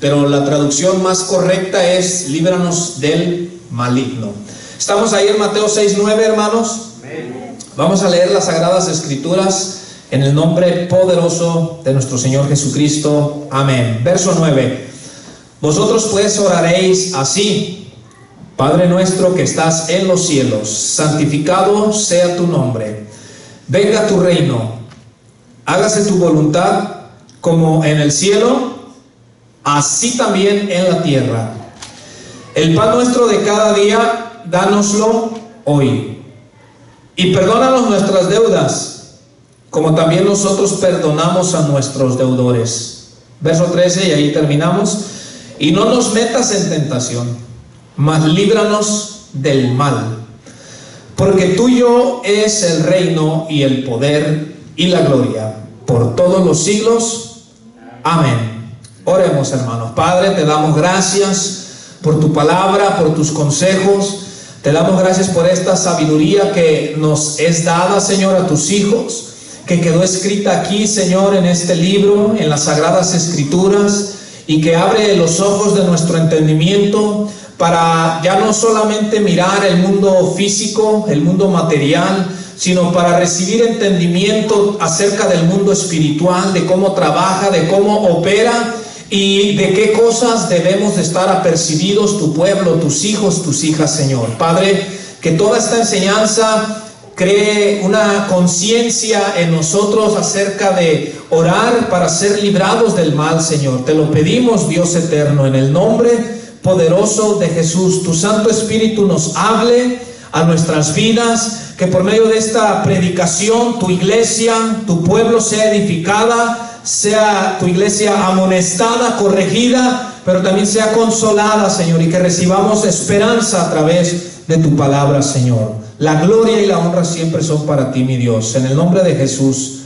pero la traducción más correcta es líbranos del maligno. Estamos ahí en Mateo 6:9, hermanos. Vamos a leer las Sagradas Escrituras en el nombre poderoso de nuestro Señor Jesucristo. Amén. Verso 9. Vosotros pues oraréis así: Padre nuestro que estás en los cielos, santificado sea tu nombre. Venga tu reino. Hágase tu voluntad como en el cielo, así también en la tierra. El pan nuestro de cada día, dánoslo hoy. Y perdónanos nuestras deudas, como también nosotros perdonamos a nuestros deudores. Verso 13, y ahí terminamos. Y no nos metas en tentación, mas líbranos del mal. Porque tuyo es el reino y el poder y la gloria por todos los siglos. Amén. Oremos, hermanos. Padre, te damos gracias por tu palabra, por tus consejos. Te damos gracias por esta sabiduría que nos es dada, Señor, a tus hijos, que quedó escrita aquí, Señor, en este libro, en las Sagradas Escrituras, y que abre los ojos de nuestro entendimiento para ya no solamente mirar el mundo físico, el mundo material, sino para recibir entendimiento acerca del mundo espiritual, de cómo trabaja, de cómo opera y de qué cosas debemos de estar apercibidos tu pueblo, tus hijos, tus hijas, Señor. Padre, que toda esta enseñanza cree una conciencia en nosotros acerca de orar para ser librados del mal, Señor. Te lo pedimos, Dios eterno, en el nombre poderoso de Jesús. Tu Santo Espíritu nos hable a nuestras vidas, que por medio de esta predicación tu iglesia, tu pueblo sea edificada, sea tu iglesia amonestada, corregida, pero también sea consolada, Señor, y que recibamos esperanza a través de tu palabra, Señor. La gloria y la honra siempre son para ti, mi Dios. En el nombre de Jesús.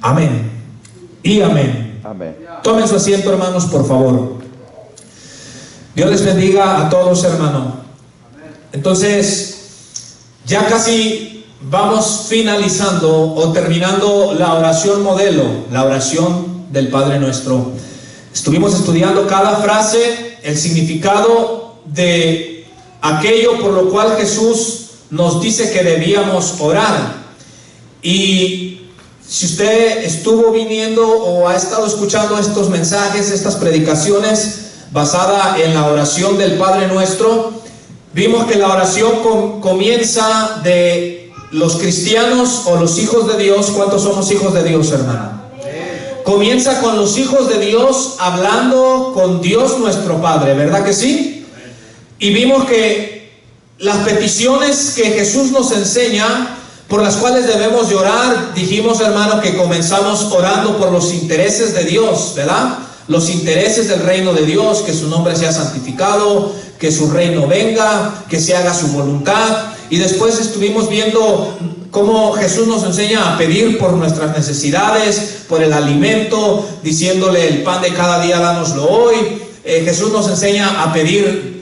Amén y amén. Amén. Tomen su asiento, hermanos, por favor. Dios les bendiga a todos, hermano. Entonces, ya casi vamos finalizando o terminando la oración modelo, la oración del Padre Nuestro. Estuvimos estudiando cada frase, el significado de aquello por lo cual Jesús nos dice que debíamos orar. Y si usted estuvo viniendo o ha estado escuchando estos mensajes, estas predicaciones basada en la oración del Padre Nuestro, vimos que la oración comienza de los cristianos o los hijos de Dios. ¿Cuántos somos hijos de Dios, hermano? Comienza con los hijos de Dios hablando con Dios nuestro Padre, ¿verdad que sí? Y vimos que las peticiones que Jesús nos enseña, por las cuales debemos de orar, dijimos, hermano, que comenzamos orando por los intereses de Dios, ¿verdad? Los intereses del reino de Dios, que su nombre sea santificado, que su reino venga, que se haga su voluntad. Y después estuvimos viendo cómo Jesús nos enseña a pedir por nuestras necesidades, por el alimento, diciéndole: el pan de cada día dánoslo hoy. Jesús nos enseña a pedir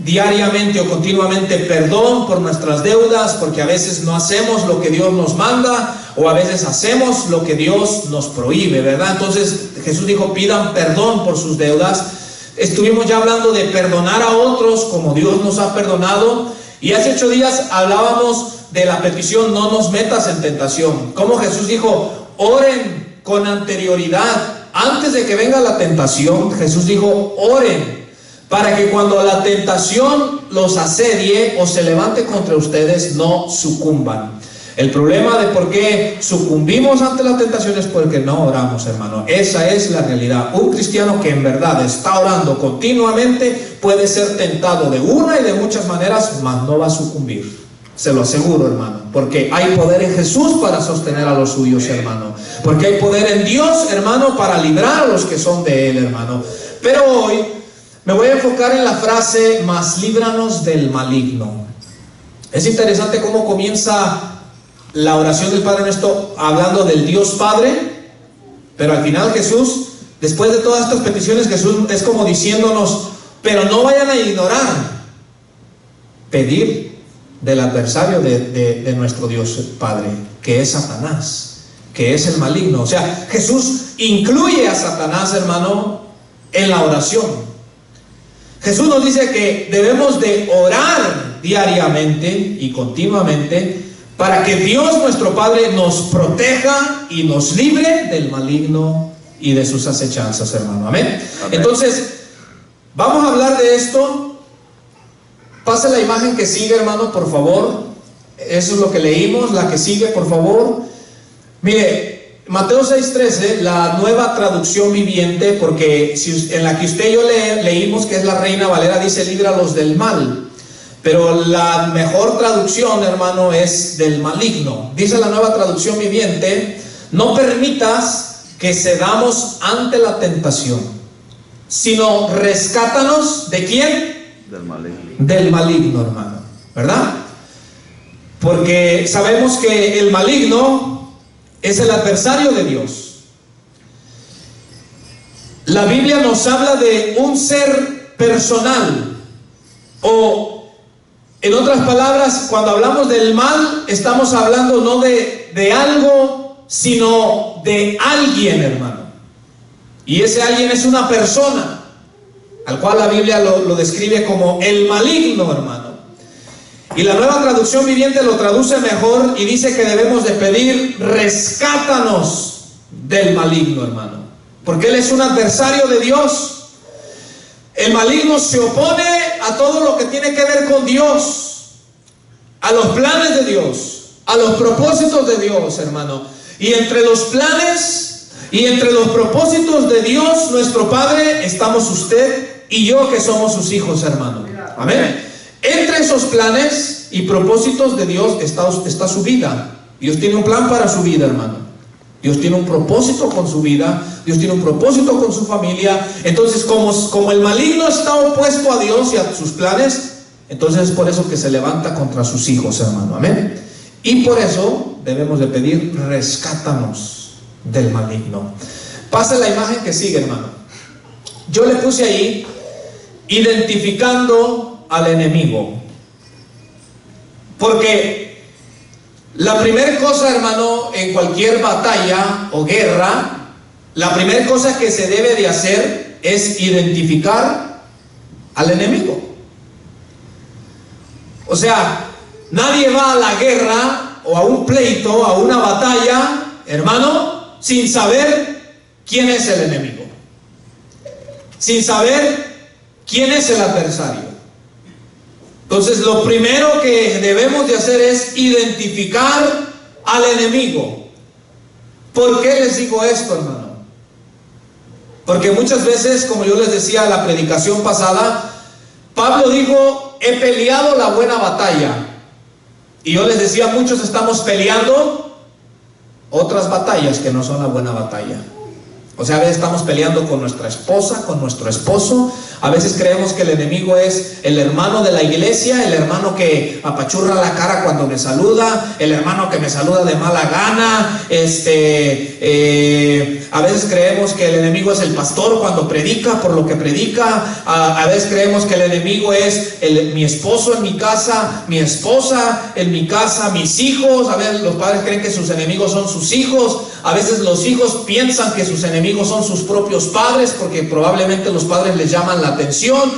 diariamente o continuamente perdón por nuestras deudas, porque a veces no hacemos lo que Dios nos manda, o a veces hacemos lo que Dios nos prohíbe, ¿verdad? Entonces Jesús dijo: pidan perdón por sus deudas. Estuvimos ya hablando de perdonar a otros como Dios nos ha perdonado, y hace 8 días hablábamos de la petición: no nos metas en tentación. Como Jesús dijo: oren con anterioridad, antes de que venga la tentación. Jesús dijo: oren, para que cuando la tentación los asedie o se levante contra ustedes, no sucumban. El problema de por qué sucumbimos ante la tentación es porque no oramos, hermano. Esa es la realidad. Un cristiano que en verdad está orando continuamente puede ser tentado de una y de muchas maneras, mas no va a sucumbir. Se lo aseguro, hermano. Porque hay poder en Jesús para sostener a los suyos, hermano. Porque hay poder en Dios, hermano, para librar a los que son de Él, hermano. Pero hoy me voy a enfocar en la frase: mas líbranos del maligno. Es interesante cómo comienza la oración del Padre Nuestro hablando del Dios Padre, pero al final Jesús, después de todas estas peticiones, Jesús es como diciéndonos: pero no vayan a ignorar pedir del adversario de nuestro Dios Padre, que es Satanás, que es el maligno. O sea, Jesús incluye a Satanás, hermano, en la oración. Jesús nos dice que debemos de orar diariamente y continuamente para que Dios nuestro Padre nos proteja y nos libre del maligno y de sus acechanzas, hermano. Amén. Entonces, vamos a hablar de esto. Pase la imagen que sigue, hermano, por favor. Eso es lo que leímos. La que sigue, por favor. Mire, Mateo 6:13, la Nueva Traducción Viviente, porque en la que usted y yo leímos, que es la Reina Valera, dice líbralos del mal. Pero la mejor traducción, hermano, es del maligno. Dice la Nueva Traducción Viviente: no permitas que cedamos ante la tentación, sino rescátanos, ¿de quién? Del maligno. Del maligno, hermano, ¿verdad? Porque sabemos que el maligno es el adversario de Dios. La Biblia nos habla de un ser personal, o en otras palabras, cuando hablamos del mal, estamos hablando no de algo, sino de alguien, hermano. Y ese alguien es una persona, al cual la Biblia lo describe como el maligno, hermano. Y la Nueva Traducción Viviente lo traduce mejor y dice que debemos de pedir: rescátanos del maligno, hermano. Porque él es un adversario de Dios. El maligno se opone a todo lo que tiene que ver con Dios, a los planes de Dios, a los propósitos de Dios, hermano. Y entre los planes y entre los propósitos de Dios, nuestro Padre, estamos usted y yo, que somos sus hijos, hermano. Amén. Entre esos planes y propósitos de Dios está su vida. Dios tiene un plan para su vida, hermano. Dios tiene un propósito con su vida. Dios tiene un propósito con su familia. Entonces, como el maligno está opuesto a Dios y a sus planes, entonces es por eso que se levanta contra sus hijos, hermano. Amén. Y por eso debemos de pedir: rescátanos del maligno. Pase la imagen que sigue, hermano. Yo le puse ahí: identificando al enemigo. Porque la primera cosa, hermano, en cualquier batalla o guerra, la primera cosa que se debe de hacer es identificar al enemigo. O sea, nadie va a la guerra o a un pleito, a una batalla, hermano, sin saber quién es el enemigo, sin saber quién es el adversario. Entonces, lo primero que debemos de hacer es identificar al enemigo. ¿Por qué les digo esto, hermano? Porque muchas veces, como yo les decía en la predicación pasada, Pablo dijo: he peleado la buena batalla. Y yo les decía, muchos estamos peleando otras batallas que no son la buena batalla. O sea, a veces estamos peleando con nuestra esposa, con nuestro esposo. A veces creemos que el enemigo es el hermano de la iglesia, el hermano que apachurra la cara cuando me saluda, el hermano que me saluda de mala gana. A veces creemos que el enemigo es el pastor cuando predica, por lo que predica. A veces creemos que el enemigo es mi esposo en mi casa, mi esposa en mi casa, mis hijos. A veces los padres creen que sus enemigos son sus hijos. A veces los hijos piensan que sus enemigos son sus propios padres, porque probablemente los padres les llaman la atención.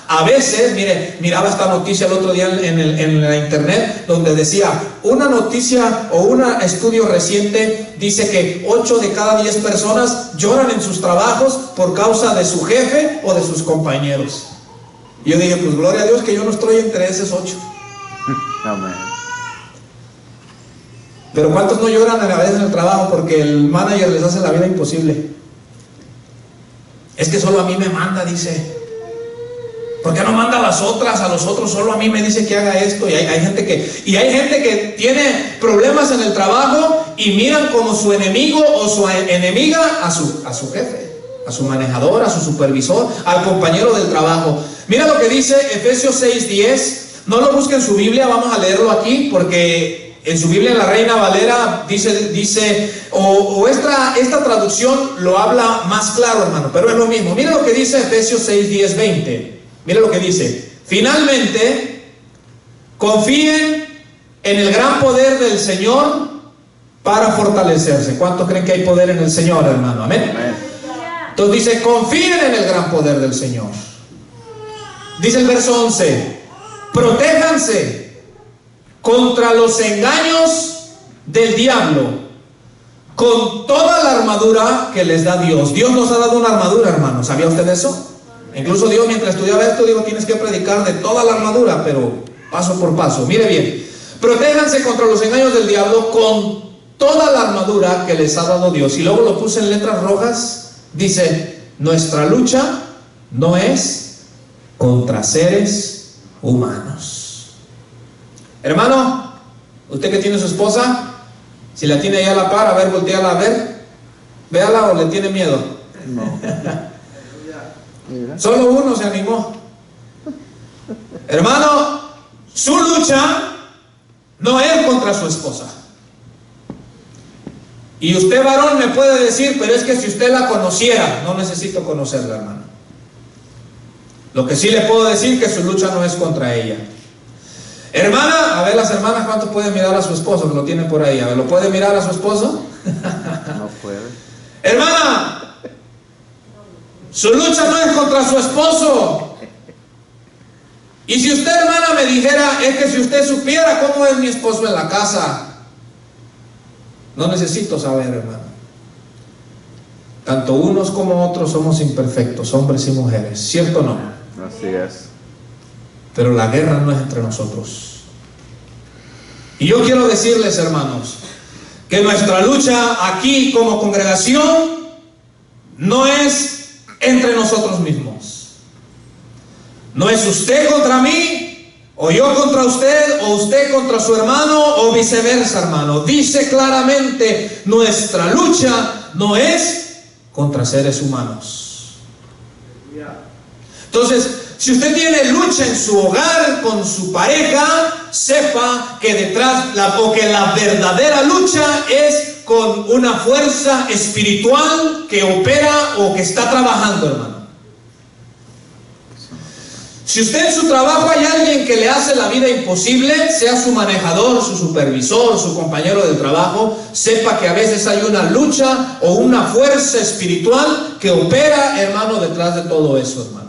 A veces, miraba esta noticia el otro día en la internet, donde decía, una noticia o un estudio reciente dice que 8 de cada 10 personas lloran en sus trabajos por causa de su jefe o de sus compañeros. Y yo dije, pues gloria a Dios que yo no estoy entre esos 8. Amén. Pero ¿cuántos no lloran a veces en el trabajo porque el manager les hace la vida imposible? Es que solo a mí me manda, dice. ¿Por qué no manda a las otras, a los otros? Solo a mí me dice que haga esto. Y hay gente que tiene problemas en el trabajo y miran como su enemigo o su enemiga a su jefe, a su manejador, a su supervisor, al compañero del trabajo. Mira lo que dice Efesios 6:10. No lo busquen en su Biblia, vamos a leerlo aquí, porque en su Biblia, en la Reina Valera, dice esta traducción lo habla más claro, hermano, pero es lo mismo. Mira lo que dice Efesios 6, 10, 20. Mira lo que dice: finalmente, confíen en el gran poder del Señor para fortalecerse. ¿Cuántos creen que hay poder en el Señor, hermano? Amén. Entonces dice: confíen en el gran poder del Señor. Dice el verso 11: protéjanse contra los engaños del diablo con toda la armadura que les da Dios. Dios nos ha dado una armadura, hermano. ¿Sabía usted eso? Incluso Dios, mientras estudiaba esto, digo, tienes que predicar de toda la armadura, pero paso por paso. Mire bien: protéjanse contra los engaños del diablo con toda la armadura que les ha dado Dios. Y luego lo puse en letras rojas. Dice: nuestra lucha no es contra seres humanos. Hermano, usted que tiene su esposa, si la tiene ahí a la par, a ver, volteala a ver. Véala, o le tiene miedo. No. Solo uno se animó. Hermano, su lucha no es contra su esposa. Y usted, varón, me puede decir: pero es que si usted la conociera. No necesito conocerla, hermano. Lo que sí le puedo decir, que su lucha no es contra ella. Hermana, a ver, las hermanas, ¿cuánto pueden mirar a su esposo? Que lo tiene por ahí. A ver, ¿lo puede mirar a su esposo? No puede. Hermana, su lucha no es contra su esposo. Y si usted, hermana, me dijera: es que si usted supiera cómo es mi esposo en la casa. No necesito saber, hermano. Tanto unos como otros somos imperfectos, hombres y mujeres, ¿cierto o no? Así es. Pero la guerra no es entre nosotros. Y yo quiero decirles, hermanos, que nuestra lucha aquí como congregación no es entre nosotros mismos. No es usted contra mí, o yo contra usted, o usted contra su hermano, o viceversa, hermano. Dice claramente: nuestra lucha no es contra seres humanos. Entonces, si usted tiene lucha en su hogar, con su pareja, sepa que detrás, que la verdadera lucha es con una fuerza espiritual que opera o que está trabajando, hermano. Si usted en su trabajo hay alguien que le hace la vida imposible, sea su manejador, su supervisor, su compañero de trabajo, sepa que a veces hay una lucha o una fuerza espiritual que opera, hermano, detrás de todo eso, hermano.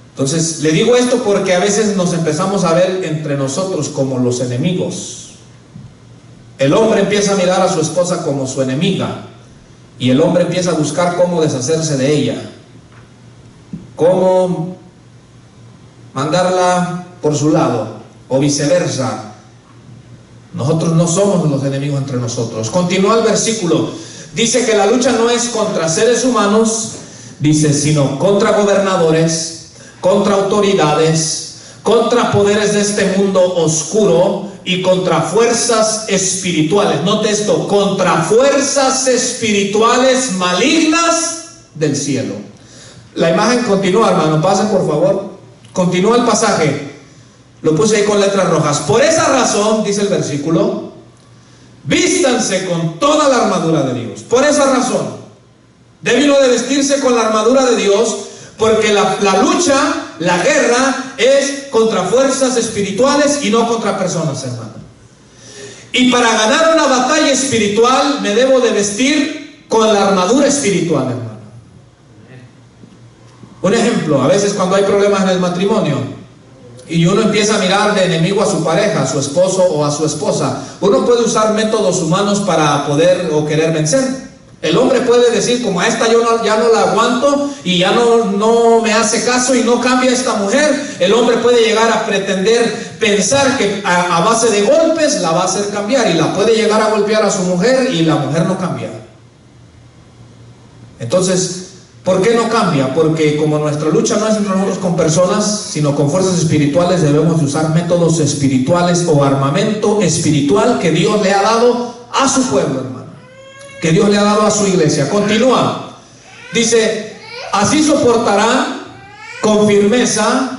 Entonces, le digo esto porque a veces nos empezamos a ver entre nosotros como los enemigos. El hombre empieza a mirar a su esposa como su enemiga, y el hombre empieza a buscar cómo deshacerse de ella, cómo mandarla por su lado, o viceversa. Nosotros no somos los enemigos entre nosotros. Continúa el versículo. Dice que la lucha no es contra seres humanos, dice, sino contra gobernadores, contra autoridades, contra poderes de este mundo oscuro y contra fuerzas espirituales. Note esto: contra fuerzas espirituales malignas del cielo. La imagen continúa, hermano, pasen por favor. Continúa el pasaje. Lo puse ahí con letras rojas. Por esa razón, dice el versículo, vístanse con toda la armadura de Dios. Por esa razón, debe uno de vestirse con la armadura de Dios, porque la lucha, la guerra, es contra fuerzas espirituales y no contra personas, hermano. Y para ganar una batalla espiritual, me debo de vestir con la armadura espiritual, hermano. Un ejemplo: a veces cuando hay problemas en el matrimonio y uno empieza a mirar de enemigo a su pareja, a su esposo o a su esposa, uno puede usar métodos humanos para poder o querer vencer. El hombre puede decir: como a esta ya no la aguanto y ya no me hace caso y no cambia esta mujer. El hombre puede llegar a pretender, pensar que a base de golpes la va a hacer cambiar, y la puede llegar a golpear a su mujer y la mujer no cambia. Entonces, ¿por qué no cambia? Porque como nuestra lucha no es entre nosotros con personas, sino con fuerzas espirituales, debemos de usar métodos espirituales o armamento espiritual que Dios le ha dado a su pueblo, hermano, que Dios le ha dado a su iglesia. Continúa, dice: así soportarán con firmeza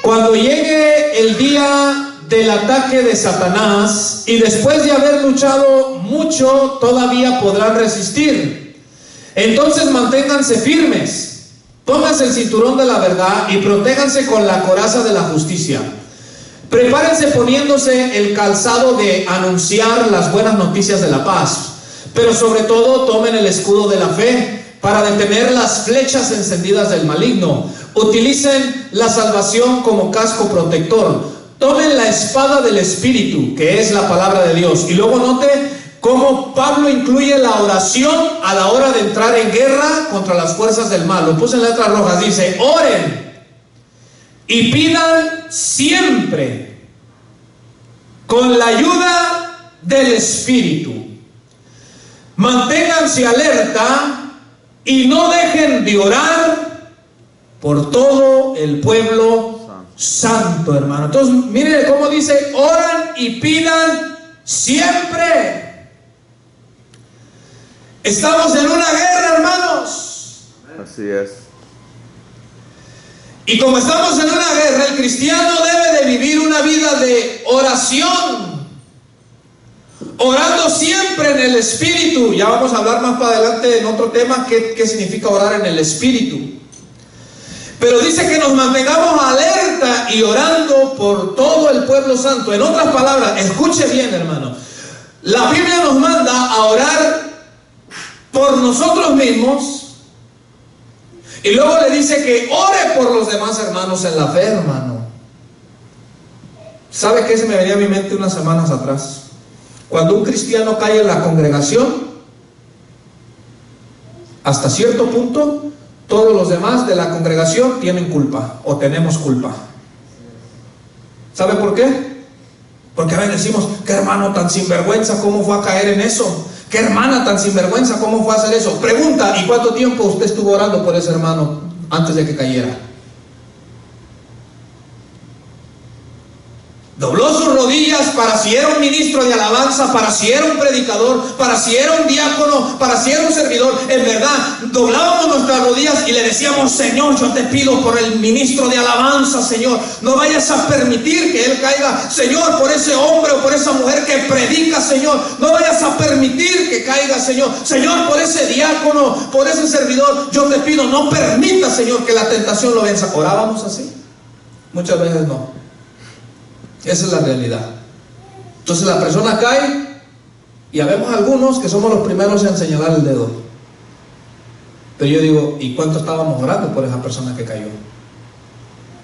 cuando llegue el día del ataque de Satanás, y después de haber luchado mucho todavía podrán resistir. Entonces manténganse firmes, pónganse el cinturón de la verdad y protéjanse con la coraza de la justicia. Prepárense poniéndose el calzado de anunciar las buenas noticias de la paz, pero sobre todo tomen el escudo de la fe, para detener las flechas encendidas del maligno. Utilicen la salvación como casco protector. Tomen la espada del Espíritu, que es la palabra de Dios. Y luego note cómo Pablo incluye la oración a la hora de entrar en guerra contra las fuerzas del mal. Lo puse en letras rojas. Dice: oren y pidan siempre con la ayuda del Espíritu. Manténganse alerta y no dejen de orar por todo el pueblo santo, hermano. Entonces, miren cómo dice: oran y pidan siempre. Estamos en una guerra, hermanos. Así es. Y como estamos en una guerra, el cristiano debe de vivir una vida de oración, orando siempre en el Espíritu. Ya vamos a hablar más para adelante en otro tema qué significa orar en el Espíritu. Pero dice que nos mantengamos alerta y orando por todo el pueblo santo. En otras palabras, escuche bien, hermano, la Biblia nos manda a orar por nosotros mismos. Y luego le dice que ore por los demás hermanos en la fe, hermano. ¿Sabe qué se me venía a mi mente unas semanas atrás? Cuando un cristiano cae en la congregación, hasta cierto punto, todos los demás de la congregación tienen culpa o tenemos culpa. ¿Sabe por qué? Porque a veces decimos: qué hermano tan sinvergüenza, ¿cómo fue a caer en eso? Qué hermana tan sinvergüenza, ¿cómo fue a hacer eso? Pregunta: ¿y cuánto tiempo usted estuvo orando por ese hermano antes de que cayera? Dobló sus rodillas para si era un ministro de alabanza, para si era un predicador, para si era un diácono, para si era un servidor. En verdad, doblábamos nuestras rodillas y le decíamos: Señor, yo te pido por el ministro de alabanza, Señor, no vayas a permitir que él caiga. Señor, por ese hombre o por esa mujer que predica, Señor, no vayas a permitir que caiga, Señor. Señor, por ese diácono, por ese servidor, yo te pido, no permita, Señor, que la tentación lo venza. ¿Orábamos así? Muchas veces no. Esa es la realidad. Entonces la persona cae y habemos algunos que somos los primeros en señalar el dedo. Pero yo digo: ¿y cuánto estábamos orando por esa persona que cayó?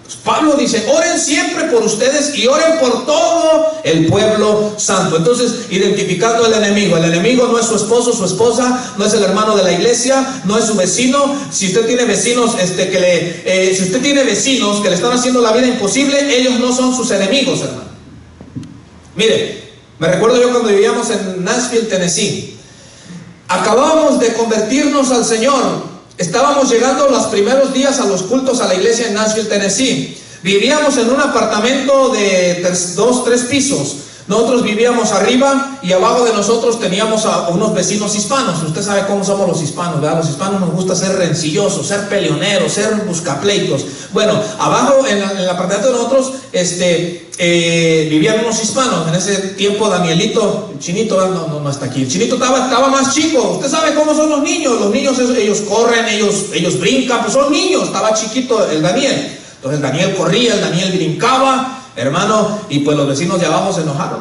Pues Pablo dice: oren siempre por ustedes y oren por todo el pueblo santo. Entonces, identificando el enemigo. El enemigo no es su esposo, su esposa, no es el hermano de la iglesia, no es su vecino. Si usted tiene vecinos si usted tiene vecinos que le están haciendo la vida imposible, ellos no son sus enemigos, hermano. Mire, me recuerdo yo cuando vivíamos en Nashville, Tennessee. Acabábamos de convertirnos al Señor. Estábamos llegando los primeros días a los cultos a la iglesia en Nashville, Tennessee. Vivíamos en un apartamento de 2-3 pisos. Nosotros vivíamos arriba y abajo de nosotros teníamos a unos vecinos hispanos. Usted sabe cómo somos los hispanos, ¿verdad? Los hispanos nos gusta ser rencillosos, ser peleoneros, ser buscapleitos. Bueno, abajo en el apartamento de nosotros vivían unos hispanos. En ese tiempo Danielito, el chinito, no está aquí. El chinito estaba más chico. Usted sabe cómo son los niños. Los niños, ellos corren, ellos brincan, pues son niños. Estaba chiquito el Daniel. Entonces el Daniel corría, el Daniel brincaba, hermano, y pues los vecinos de abajo se enojaron.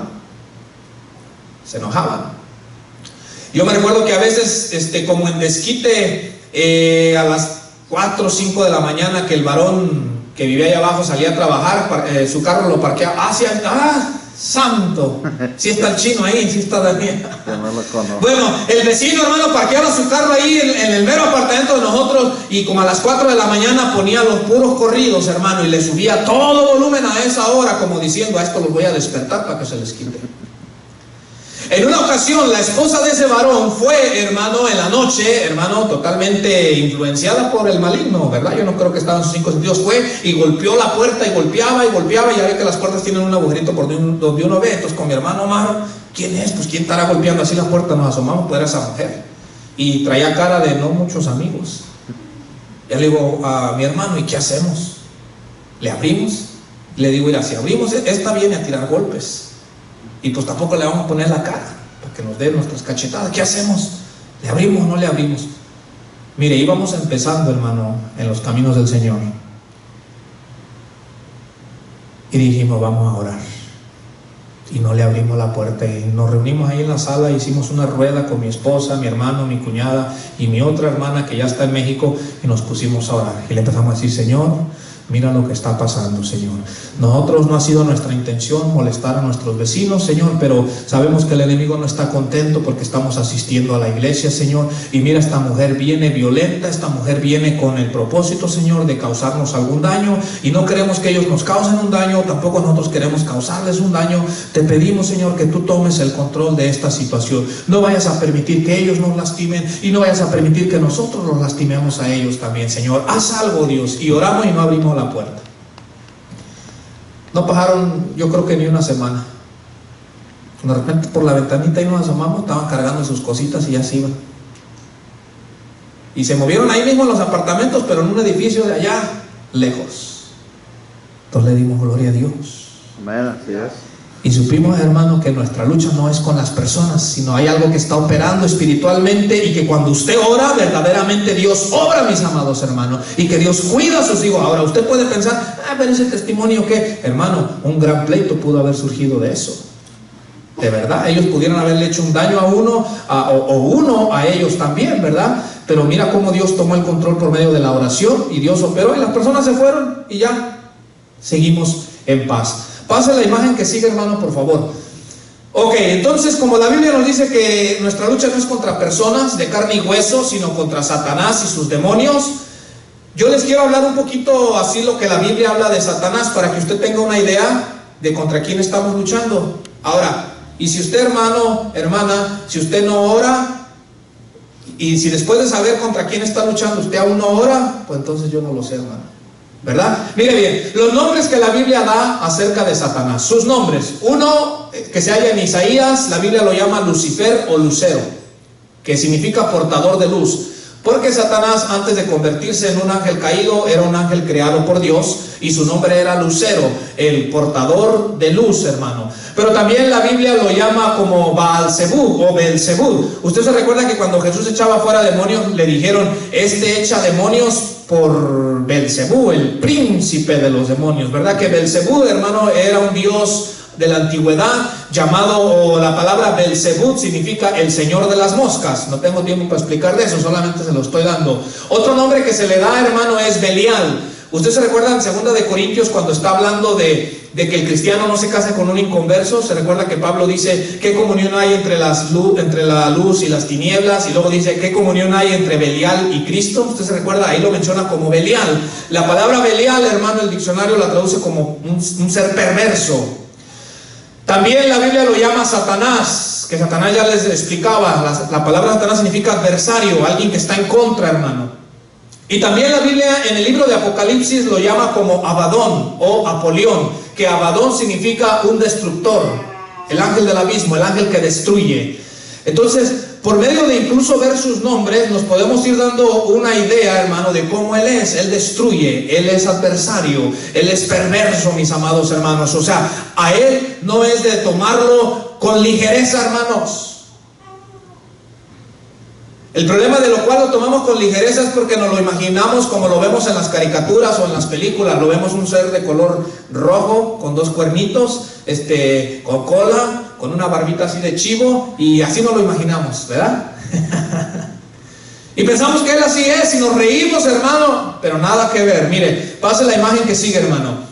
Se enojaban. Yo me recuerdo que a veces, como en desquite, a las 4 o 5 de la mañana, que el varón que vivía ahí abajo salía a trabajar, su carro lo parqueaba. Santo, si está el chino ahí, si está Daniel. Bueno, el vecino, hermano, parqueaba su carro ahí en el mero apartamento de nosotros, y como a las 4 de la mañana ponía los puros corridos, hermano, y le subía todo volumen a esa hora, como diciendo: a esto los voy a despertar para que se les quite. En una ocasión, la esposa de ese varón fue, hermano, en la noche, hermano, totalmente influenciada por el maligno, ¿verdad? Yo no creo que estaba en sus 5 sentidos. Fue y golpeó la puerta y golpeaba, y ya ve que las puertas tienen un agujerito por donde uno ve. Entonces, con mi hermano Omar, ¿quién es? Pues, ¿quién estará golpeando así la puerta? Nos asomamos, pues era esa mujer. Y traía cara de no muchos amigos. Ya le digo a mi hermano: ¿y qué hacemos? ¿Le abrimos? Le digo: mira, si abrimos, esta viene a tirar golpes. Y pues tampoco le vamos a poner la cara para que nos dé nuestras cachetadas. ¿Qué hacemos? ¿Le abrimos o no le abrimos? Mire, íbamos empezando, hermano, en los caminos del Señor. Y dijimos: vamos a orar. y no le abrimos la puerta. Y nos reunimos ahí en la sala, hicimos una rueda con mi esposa, mi hermano, mi cuñada y mi otra hermana que ya está en México, y nos pusimos a orar y le empezamos a decir: Señor, mira lo que está pasando, Señor. Nosotros, no ha sido nuestra intención molestar a nuestros vecinos, Señor, pero sabemos que el enemigo no está contento porque estamos asistiendo a la iglesia, Señor. Y mira, esta mujer viene violenta, esta mujer viene con el propósito, Señor, de causarnos algún daño, y no queremos que ellos nos causen un daño, tampoco nosotros queremos causarles un daño. Te pedimos, Señor, que tú tomes el control de esta situación. No vayas a permitir que ellos nos lastimen, y no vayas a permitir que nosotros los lastimemos a ellos también, Señor. Haz algo, Dios. Y oramos y no abrimos la puerta. No pasaron, yo creo que ni una semana. De repente por la ventanita y nos asomamos, estaban cargando sus cositas y ya se iban. Y se movieron ahí mismo en los apartamentos, pero en un edificio de allá, lejos. Entonces le dimos gloria a Dios. Amén, así es. Y supimos, hermano, que nuestra lucha no es con las personas, sino hay algo que está operando espiritualmente, y que cuando usted ora, verdaderamente Dios obra, mis amados hermanos, y que Dios cuida a sus hijos. Ahora usted puede pensar: pero ese testimonio, ¿qué? Hermano, un gran pleito pudo haber surgido de eso. De verdad, ellos pudieron haberle hecho un daño a uno, o uno a ellos también, ¿verdad? Pero mira cómo Dios tomó el control por medio de la oración, y Dios operó, y las personas se fueron, y ya seguimos en paz. Pase la imagen que sigue, hermano, por favor. Ok, entonces, como la Biblia nos dice que nuestra lucha no es contra personas de carne y hueso, sino contra Satanás y sus demonios, yo les quiero hablar un poquito así lo que la Biblia habla de Satanás, para que usted tenga una idea de contra quién estamos luchando. Ahora, y si usted, hermano, hermana, si usted no ora, y si después de saber contra quién está luchando usted aún no ora, pues entonces yo no lo sé, hermano, ¿verdad? Mire bien, los nombres que la Biblia da acerca de Satanás. Sus nombres: uno que se halla en Isaías, la Biblia lo llama Lucifer o Lucero, que significa portador de luz, porque Satanás, antes de convertirse en un ángel caído, era un ángel creado por Dios, y su nombre era Lucero, el portador de luz, hermano. Pero también la Biblia lo llama como Baal-Zebub o Beelzebub. Usted se recuerda que cuando Jesús echaba fuera demonios, le dijeron: este echa demonios por Beelzebub, el príncipe de los demonios, ¿verdad? Que Beelzebub, hermano, era un dios de la antigüedad llamado, o la palabra Beelzebub significa el señor de las moscas. No tengo tiempo para explicar de eso, solamente se lo estoy dando. Otro nombre que se le da, hermano, es Belial. Usted se recuerda en 2 de Corintios, cuando está hablando de que el cristiano no se case con un inconverso. Se recuerda que Pablo dice: ¿qué comunión hay entre la luz y las tinieblas? Y luego dice: ¿qué comunión hay entre Belial y Cristo? Usted se recuerda, ahí lo menciona como Belial. La palabra Belial, hermano, el diccionario la traduce como un ser perverso. También la Biblia lo llama Satanás, que Satanás ya les explicaba. La palabra Satanás significa adversario, alguien que está en contra, hermano. Y también la Biblia en el libro de Apocalipsis lo llama como Abadón o Apolión, que Abadón significa un destructor, el ángel del abismo, el ángel que destruye. Entonces, por medio de incluso ver sus nombres, nos podemos ir dando una idea, hermano, de cómo Él es. Él destruye, Él es adversario, Él es perverso, mis amados hermanos. O sea, a Él no es de tomarlo con ligereza, hermanos. El problema de lo cual lo tomamos con ligereza es porque nos lo imaginamos como lo vemos en las caricaturas o en las películas. Lo vemos un ser de color rojo, con 2 cuernitos, con cola, con una barbita así de chivo, y así nos lo imaginamos, ¿verdad? Y pensamos que Él así es, y nos reímos, hermano, pero nada que ver. Mire, pase la imagen que sigue, hermano.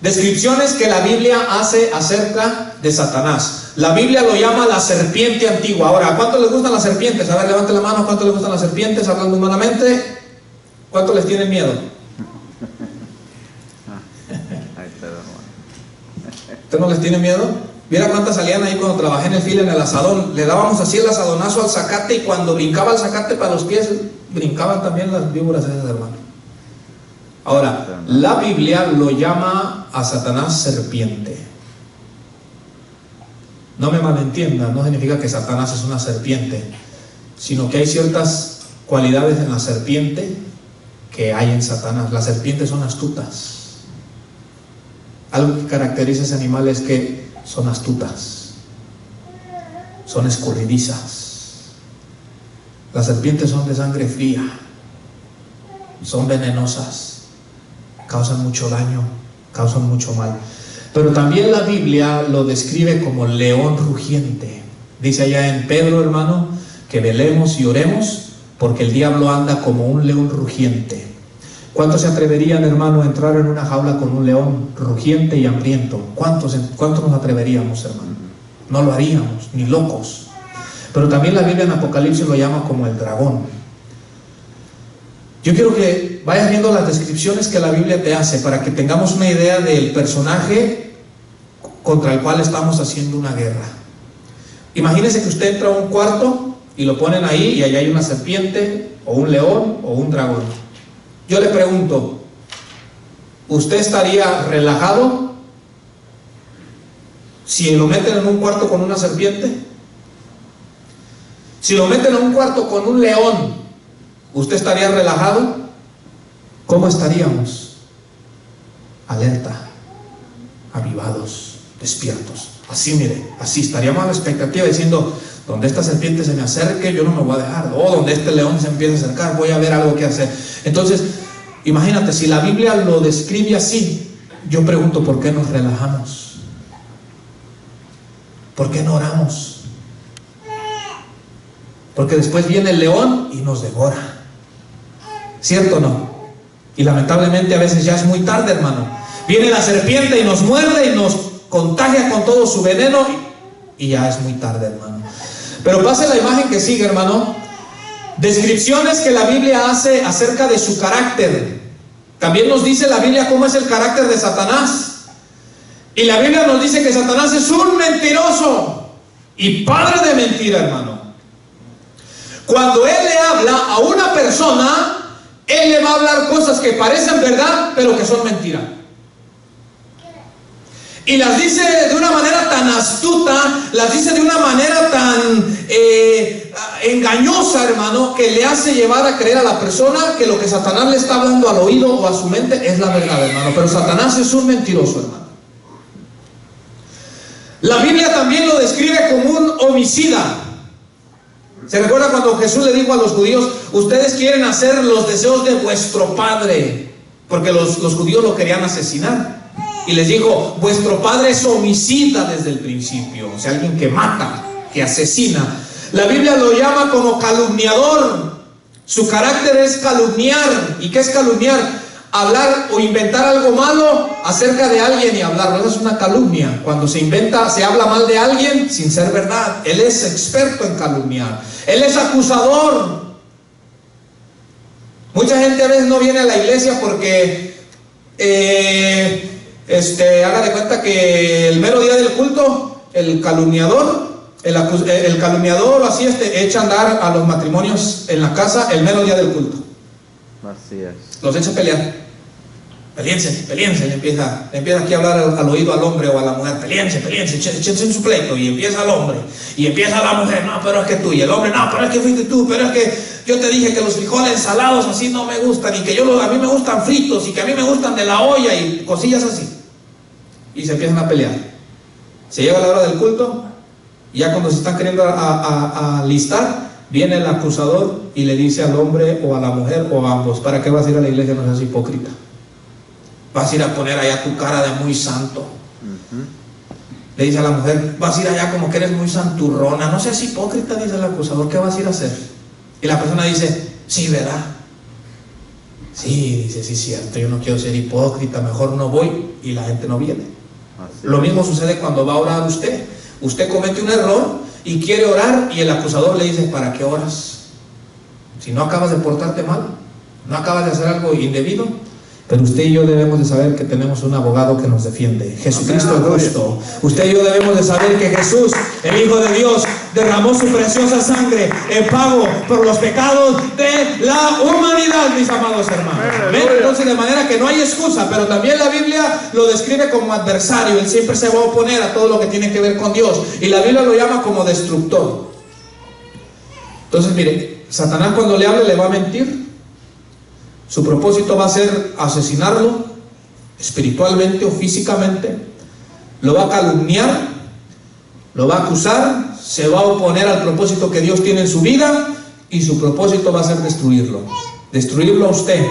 Descripciones que la Biblia hace acerca de Satanás. La Biblia lo llama la serpiente antigua. Ahora, ¿a cuántos les gustan las serpientes? A ver, levante la mano. ¿A cuántos les gustan las serpientes? Hablando humanamente. ¿Cuántos les tienen miedo? ¿Usted no les tiene miedo? Viera cuántas salían ahí cuando trabajé en el fil, en el asadón. Le dábamos así el asadonazo al zacate, y cuando brincaba el zacate para los pies, brincaban también las víboras esas, hermano. Ahora, la Biblia lo llama a Satanás serpiente. No me malentienda, no significa que Satanás es una serpiente, sino que hay ciertas cualidades en la serpiente que hay en Satanás. Las serpientes son astutas. Algo que caracteriza a ese animal es que son astutas, son escurridizas. Las serpientes son de sangre fría, son venenosas, causan mucho daño, causan mucho mal. Pero también la Biblia lo describe como león rugiente. Dice allá en Pedro, hermano, que velemos y oremos porque el diablo anda como un león rugiente. ¿Cuántos se atreverían, hermano, a entrar en una jaula con un león rugiente y hambriento? ¿Cuántos nos atreveríamos, hermano? No lo haríamos, ni locos. Pero también la Biblia en Apocalipsis lo llama como el dragón. Yo quiero que vayas viendo las descripciones que la Biblia te hace para que tengamos una idea del personaje contra el cual estamos haciendo una guerra. Imagínese que usted entra a un cuarto y lo ponen ahí y allá hay una serpiente o un león o un dragón. Yo le pregunto, ¿usted estaría relajado si lo meten en un cuarto con una serpiente? Si lo meten en un cuarto con un león, ¿usted estaría relajado? ¿Cómo estaríamos? Alerta, avivados, despiertos. Así, mire, así estaríamos a la expectativa diciendo, donde esta serpiente se me acerque, yo no me voy a dejar. O donde este león se empiece a acercar, voy a ver algo que hacer. Entonces, imagínate, si la Biblia lo describe así, yo pregunto, ¿por qué nos relajamos? ¿Por qué no oramos? Porque después viene el león y nos devora. ¿Cierto o no? Y lamentablemente a veces ya es muy tarde, hermano. Viene la serpiente y nos muerde y nos contagia con todo su veneno y ya es muy tarde, hermano. Pero pase la imagen que sigue, hermano. Descripciones que la Biblia hace acerca de su carácter. También nos dice la Biblia cómo es el carácter de Satanás. Y la Biblia nos dice que Satanás es un mentiroso y padre de mentira, hermano. Cuando él le habla a una persona, él le va a hablar cosas que parecen verdad, pero que son mentira. Y las dice de una manera tan astuta, las dice de una manera tan engañosa, hermano, que le hace llevar a creer a la persona que lo que Satanás le está hablando al oído o a su mente es la verdad, hermano. Pero Satanás es un mentiroso, hermano. La Biblia también lo describe como un homicida. ¿Se recuerda cuando Jesús le dijo a los judíos, ustedes quieren hacer los deseos de vuestro padre? Porque los judíos lo querían asesinar. Y les dijo, vuestro padre es homicida desde el principio. O sea, alguien que mata, que asesina. La Biblia lo llama como calumniador. Su carácter es calumniar. ¿Y qué es calumniar? Hablar o inventar algo malo acerca de alguien y hablarlo. Eso es una calumnia. Cuando se inventa, se habla mal de alguien sin ser verdad. Él es experto en calumniar. Él es acusador. Mucha gente a veces no viene a la iglesia porque haga de cuenta que el mero día del culto, el calumniador así echa a andar a los matrimonios en la casa el mero día del culto. Así es. Los echa a pelear. Peleense, le empieza aquí a hablar al oído al hombre o a la mujer. Peleense, échense en su pleito. Y empieza el hombre, y empieza la mujer. No, pero es que tú. Y el hombre, no, pero es que fuiste tú. Pero es que yo te dije que los frijoles salados así no me gustan. Y que a mí me gustan fritos. Y que a mí me gustan de la olla. Y cosillas así. Y se empiezan a pelear. Se llega la hora del culto. Y ya cuando se están queriendo alistar, viene el acusador y le dice al hombre o a la mujer o a ambos, ¿para qué vas a ir a la iglesia? No seas hipócrita. Vas a ir a poner allá tu cara de muy santo. Le dice a la mujer, vas a ir allá como que eres muy santurrona. No seas hipócrita, dice el acusador, ¿qué vas a ir a hacer? Y la persona dice, sí, ¿verdad? Sí, dice, sí, cierto, yo no quiero ser hipócrita, mejor no voy. Y la gente no viene. Lo mismo sucede cuando va a orar usted. Usted comete un error y quiere orar y el acusador le dice, ¿para qué oras? Si no acabas de portarte mal, no acabas de hacer algo indebido. Pero usted y yo debemos de saber que tenemos un abogado que nos defiende, Jesucristo el justo. Usted y yo debemos de saber que Jesús, el Hijo de Dios, derramó su preciosa sangre en pago por los pecados de la humanidad, mis amados hermanos. Entonces, de manera que no hay excusa, pero también la Biblia lo describe como adversario. Él siempre se va a oponer a todo lo que tiene que ver con Dios. Y la Biblia lo llama como destructor. Entonces, mire, Satanás cuando le hable le va a mentir. Su propósito va a ser asesinarlo espiritualmente o físicamente. Lo va a calumniar, lo va a acusar, se va a oponer al propósito que Dios tiene en su vida, y su propósito va a ser destruirlo. Destruirlo a usted,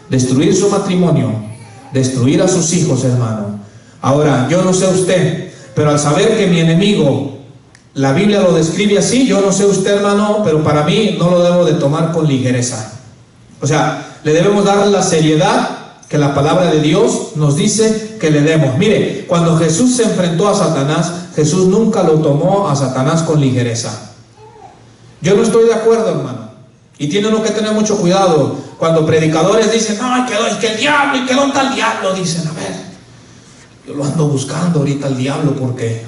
destruir su matrimonio, destruir a sus hijos, hermano. Ahora, yo no sé usted, pero al saber que mi enemigo, la Biblia lo describe así, yo no sé usted, hermano, pero para mí no lo debo de tomar con ligereza. O sea, le debemos dar la seriedad que la palabra de Dios nos dice que le demos. Mire, cuando Jesús se enfrentó a Satanás, Jesús nunca lo tomó a Satanás con ligereza. Yo no estoy de acuerdo, hermano. Y tiene uno que tener mucho cuidado cuando predicadores dicen, no, que el diablo, y que no está el diablo. Dicen, a ver, yo lo ando buscando ahorita el diablo porque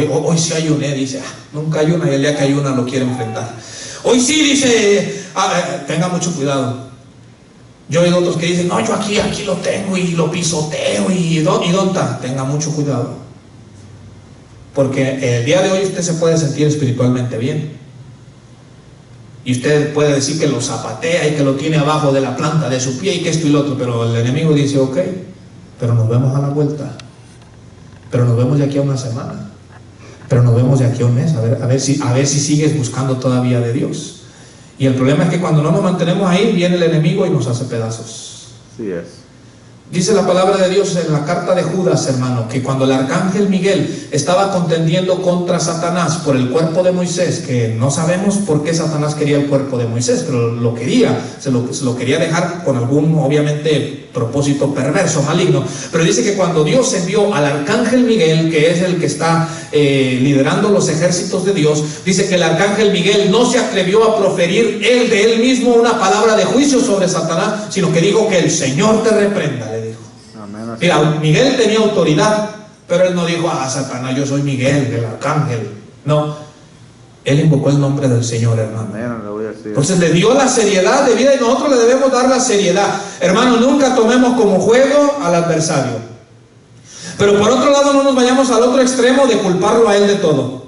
hoy sí ayuné. Dice, nunca ayuna, y el día que ayuna lo quiere enfrentar. Hoy sí, dice, tenga mucho cuidado. Yo he oído otros que dicen, no, yo aquí lo tengo y lo pisoteo y ¿dónde está? Tenga mucho cuidado. Porque el día de hoy usted se puede sentir espiritualmente bien. Y usted puede decir que lo zapatea y que lo tiene abajo de la planta de su pie y que esto y lo otro. Pero el enemigo dice, ok, pero nos vemos a la vuelta. Pero nos vemos de aquí a una semana. Pero nos vemos de aquí a un mes. A ver si sigues buscando todavía de Dios. Y el problema es que cuando no nos mantenemos ahí, viene el enemigo y nos hace pedazos. Sí es. Dice la palabra de Dios en la carta de Judas, hermano, que cuando el arcángel Miguel estaba contendiendo contra Satanás por el cuerpo de Moisés, que no sabemos por qué Satanás quería el cuerpo de Moisés, pero lo quería, se lo quería dejar con algún, obviamente, propósito perverso, maligno. Pero dice que cuando Dios envió al arcángel Miguel, que es el que está liderando los ejércitos de Dios, dice que el arcángel Miguel no se atrevió a proferir de él mismo una palabra de juicio sobre Satanás, sino que dijo que el Señor te reprenda. Mira, Miguel tenía autoridad, pero él no dijo, Satanás, yo soy Miguel, el arcángel. No, él invocó el nombre del Señor, hermano. Entonces le dio la seriedad de vida y nosotros le debemos dar la seriedad. Hermano, nunca tomemos como juego al adversario. Pero por otro lado, no nos vayamos al otro extremo de culparlo a él de todo.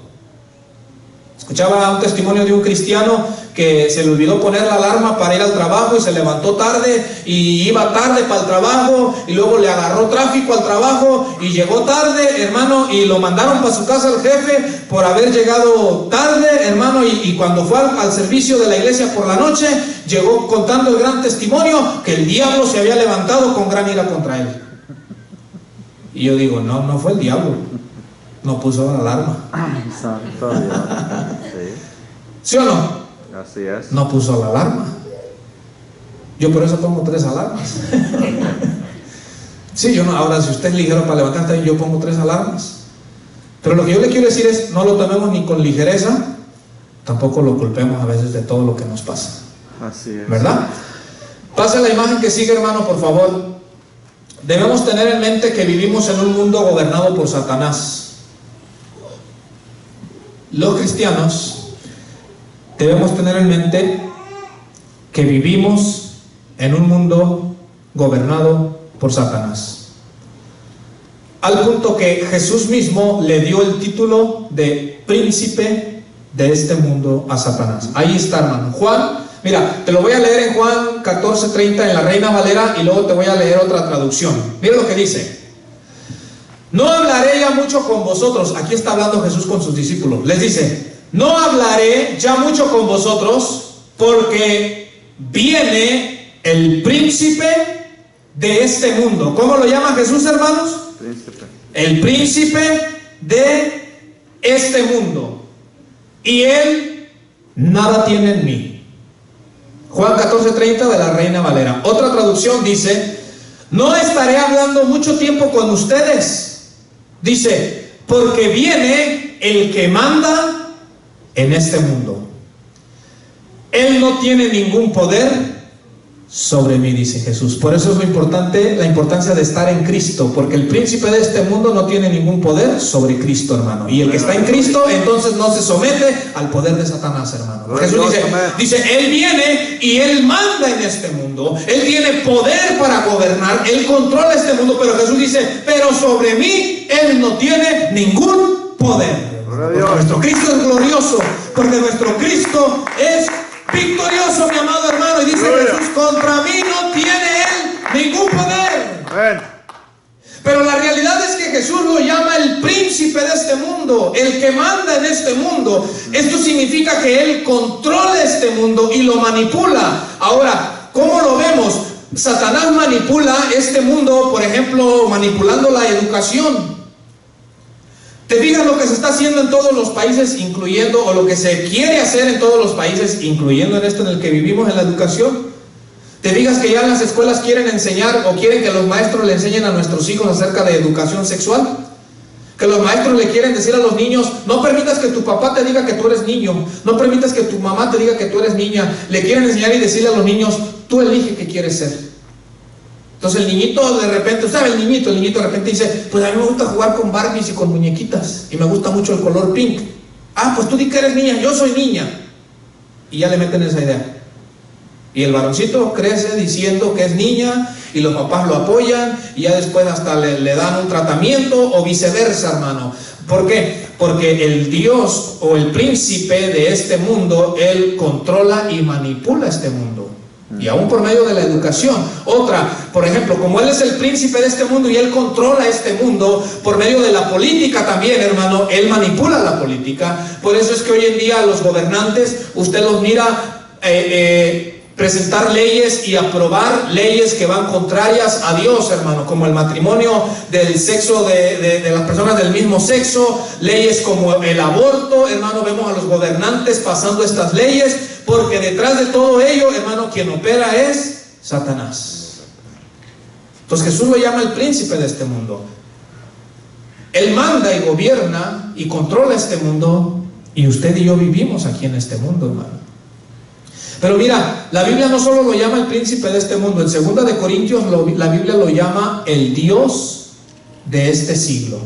Escuchaba un testimonio de un cristiano que se le olvidó poner la alarma para ir al trabajo y se levantó tarde y iba tarde para el trabajo y luego le agarró tráfico al trabajo y llegó tarde, hermano, y lo mandaron para su casa al jefe por haber llegado tarde, hermano, y cuando fue al servicio de la iglesia por la noche, llegó contando el gran testimonio que el diablo se había levantado con gran ira contra él. Y yo digo, no fue el diablo, no puso la alarma. Santo Dios. ¿Sí o no? Así es. No puso la alarma. Yo por eso pongo 3 alarmas. Sí, ahora si usted es ligero para levantar, yo pongo 3 alarmas. Pero lo que yo le quiero decir es, no lo tomemos ni con ligereza, tampoco lo culpemos a veces de todo lo que nos pasa. Así es. ¿Verdad? Pasa la imagen que sigue, hermano, por favor. Debemos tener en mente que vivimos en un mundo gobernado por Satanás. Los cristianos debemos tener en mente que vivimos en un mundo gobernado por Satanás. Al punto que Jesús mismo le dio el título de príncipe de este mundo a Satanás. Ahí está, hermano. Juan, mira, te lo voy a leer en Juan 14:30 en la Reina Valera y luego te voy a leer otra traducción. Mira lo que dice. No hablaré ya mucho con vosotros. Aquí está hablando Jesús con sus discípulos. Les dice, no hablaré ya mucho con vosotros porque viene el príncipe de este mundo. ¿Cómo lo llama Jesús, hermanos? Príncipe. El príncipe de este mundo. Y él nada tiene en mí. Juan 14:30 de la Reina Valera. Otra traducción dice, no estaré hablando mucho tiempo con ustedes. Dice, porque viene el que manda en este mundo. Él no tiene ningún poder sobre mí, dice Jesús. Por eso es lo importante, la importancia de estar en Cristo, porque el príncipe de este mundo no tiene ningún poder sobre Cristo, hermano. Y el que está en Cristo, entonces no se somete al poder de Satanás, hermano. Jesús dice, Él viene y Él manda en este mundo. Él tiene poder para gobernar, Él controla este mundo, pero Jesús dice, pero sobre mí Él no tiene ningún poder. Porque nuestro Cristo es glorioso, porque nuestro Cristo es victorioso, mi amado hermano. Y dice Jesús, contra mí no tiene Él ningún poder. Pero la realidad es que Jesús lo llama el príncipe de este mundo, el que manda en este mundo. Esto significa que Él controla este mundo y lo manipula. Ahora, ¿cómo lo vemos? Satanás manipula este mundo, por ejemplo, manipulando la educación. ¿Te fijas lo que se está haciendo en todos los países, incluyendo, o lo que se quiere hacer en todos los países, incluyendo en esto en el que vivimos, en la educación? ¿Te fijas que ya en las escuelas quieren enseñar o quieren que los maestros le enseñen a nuestros hijos acerca de educación sexual? Que los maestros le quieren decir a los niños: no permitas que tu papá te diga que tú eres niño, no permitas que tu mamá te diga que tú eres niña. Le quieren enseñar y decirle a los niños: tú elige qué quieres ser. Entonces el niñito de repente, ¿sabe? El niñito de repente dice: pues a mí me gusta jugar con Barbies y con muñequitas, y me gusta mucho el color pink. Ah, pues tú di que eres niña, yo soy niña. Y ya le meten esa idea. Y el varoncito crece diciendo que es niña, y los papás lo apoyan, y ya después hasta le dan un tratamiento, o viceversa, hermano. ¿Por qué? Porque el Dios o el príncipe de este mundo, él controla y manipula este mundo. Y aún por medio de la educación. Otra, por ejemplo, como él es el príncipe de este mundo y él controla este mundo, por medio de la política también, hermano, él manipula la política. Por eso es que hoy en día los gobernantes, usted los mira presentar leyes y aprobar leyes que van contrarias a Dios, hermano, como el matrimonio del sexo de las personas del mismo sexo, leyes como el aborto, hermano. Vemos a los gobernantes pasando estas leyes, porque detrás de todo ello, hermano, quien opera es Satanás. Entonces Jesús lo llama el príncipe de este mundo. Él manda y gobierna y controla este mundo, y usted y yo vivimos aquí en este mundo, hermano. Pero mira, la Biblia no solo lo llama el príncipe de este mundo. En 2 de Corintios la Biblia lo llama el Dios de este siglo.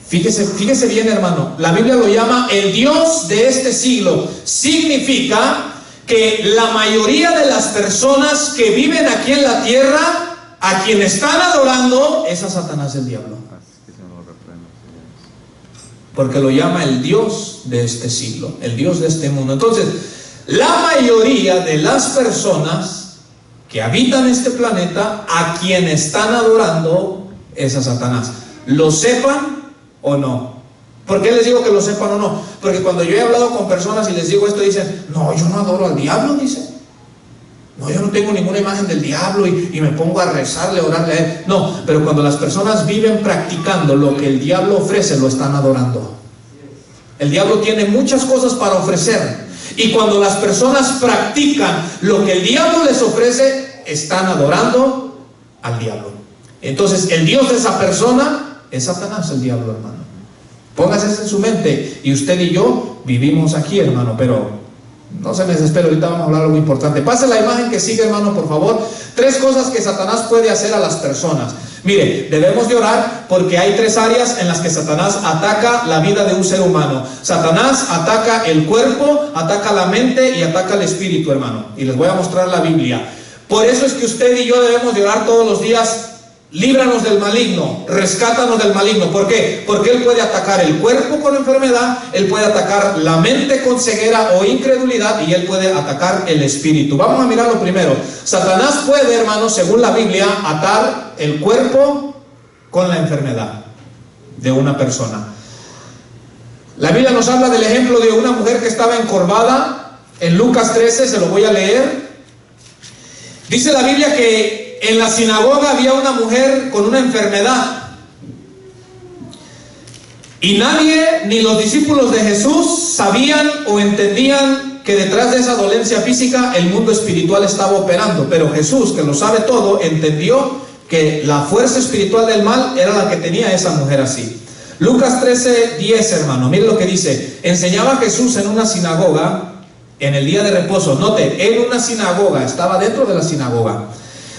Fíjese bien, hermano. La Biblia lo llama el Dios de este siglo. Significa que la mayoría de las personas que viven aquí en la tierra, a quien están adorando, es a Satanás, el diablo. Porque lo llama el Dios de este siglo, el Dios de este mundo. Entonces, la mayoría de las personas que habitan este planeta, a quien están adorando, es a Satanás. Lo sepan o no. ¿Por qué les digo que lo sepan o no? Porque cuando yo he hablado con personas y les digo esto, dicen: no, yo no adoro al diablo, dicen. No, yo no tengo ninguna imagen del diablo y me pongo a rezarle, a orarle a él. No, pero cuando las personas viven practicando lo que el diablo ofrece, lo están adorando. El diablo tiene muchas cosas para ofrecer, y cuando las personas practican lo que el diablo les ofrece, están adorando al diablo. Entonces el Dios de esa persona es Satanás, el diablo, hermano. Póngase eso en su mente. Y usted y yo vivimos aquí, hermano, pero no se me desespere, ahorita vamos a hablar algo importante. Pase la imagen que sigue, hermano, por favor. 3 cosas que Satanás puede hacer a las personas. Mire, debemos de orar porque hay 3 áreas en las que Satanás ataca la vida de un ser humano. Satanás ataca el cuerpo, ataca la mente y ataca el espíritu, hermano. Y les voy a mostrar la Biblia. Por eso es que usted y yo debemos de orar todos los días: líbranos del maligno, rescátanos del maligno. ¿Por qué? Porque él puede atacar el cuerpo con enfermedad, él puede atacar la mente con ceguera o incredulidad, y él puede atacar el espíritu. Vamos a mirar lo primero. Satanás puede, hermanos, según la Biblia, atar el cuerpo con la enfermedad de una persona. La Biblia nos habla del ejemplo de una mujer que estaba encorvada en Lucas 13, se lo voy a leer. Dice la Biblia que en la sinagoga había una mujer con una enfermedad, y nadie, ni los discípulos de Jesús, sabían o entendían que detrás de esa dolencia física el mundo espiritual estaba operando. Pero Jesús, que lo sabe todo, entendió que la fuerza espiritual del mal era la que tenía esa mujer así. Lucas 13:10, hermano, miren lo que dice. Enseñaba Jesús en una sinagoga en el día de reposo. Note, en una sinagoga, estaba dentro de la sinagoga.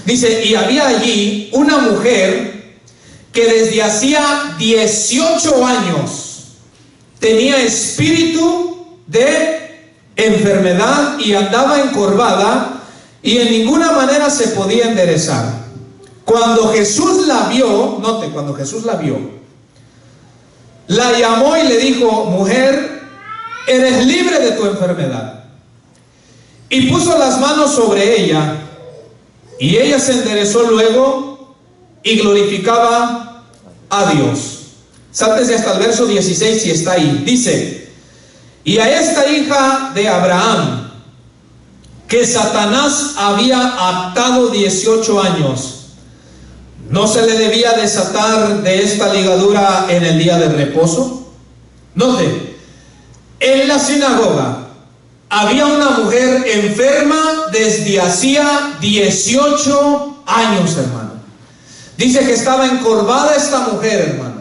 Dice: y había allí una mujer que desde hacía 18 años tenía espíritu de enfermedad y andaba encorvada, y en ninguna manera se podía enderezar. Cuando Jesús la vio, note, cuando Jesús la vio, la llamó y le dijo: mujer, eres libre de tu enfermedad. Y puso las manos sobre ella, y ella se enderezó luego y glorificaba a Dios. Sáltese hasta el verso 16 si está ahí. Dice: y a esta hija de Abraham, que Satanás había atado 18 años, ¿no se le debía desatar de esta ligadura en el día de reposo? Note, en la sinagoga había una mujer enferma desde hacía 18 años, hermano. Dice que estaba encorvada esta mujer, hermano.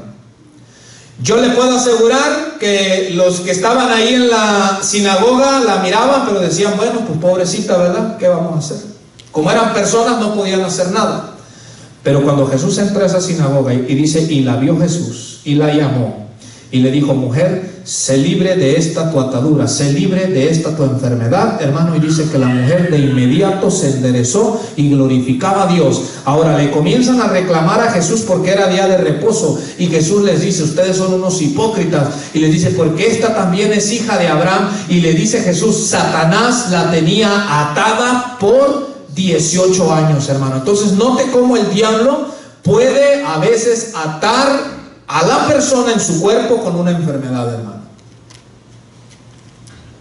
Yo le puedo asegurar que los que estaban ahí en la sinagoga la miraban, pero decían, bueno, pues pobrecita, ¿verdad? ¿Qué vamos a hacer? Como eran personas, no podían hacer nada. Pero cuando Jesús entra a esa sinagoga y dice, y la vio Jesús, y la llamó, y le dijo, mujer, sé libre de esta tu atadura, sé libre de esta tu enfermedad, hermano. Y dice que la mujer de inmediato se enderezó y glorificaba a Dios. Ahora le comienzan a reclamar a Jesús porque era día de reposo, y Jesús les dice, ustedes son unos hipócritas, y les dice, porque esta también es hija de Abraham. Y le dice Jesús, Satanás la tenía atada por 18 años, hermano. Entonces note cómo el diablo puede a veces atar a la persona en su cuerpo con una enfermedad, hermano.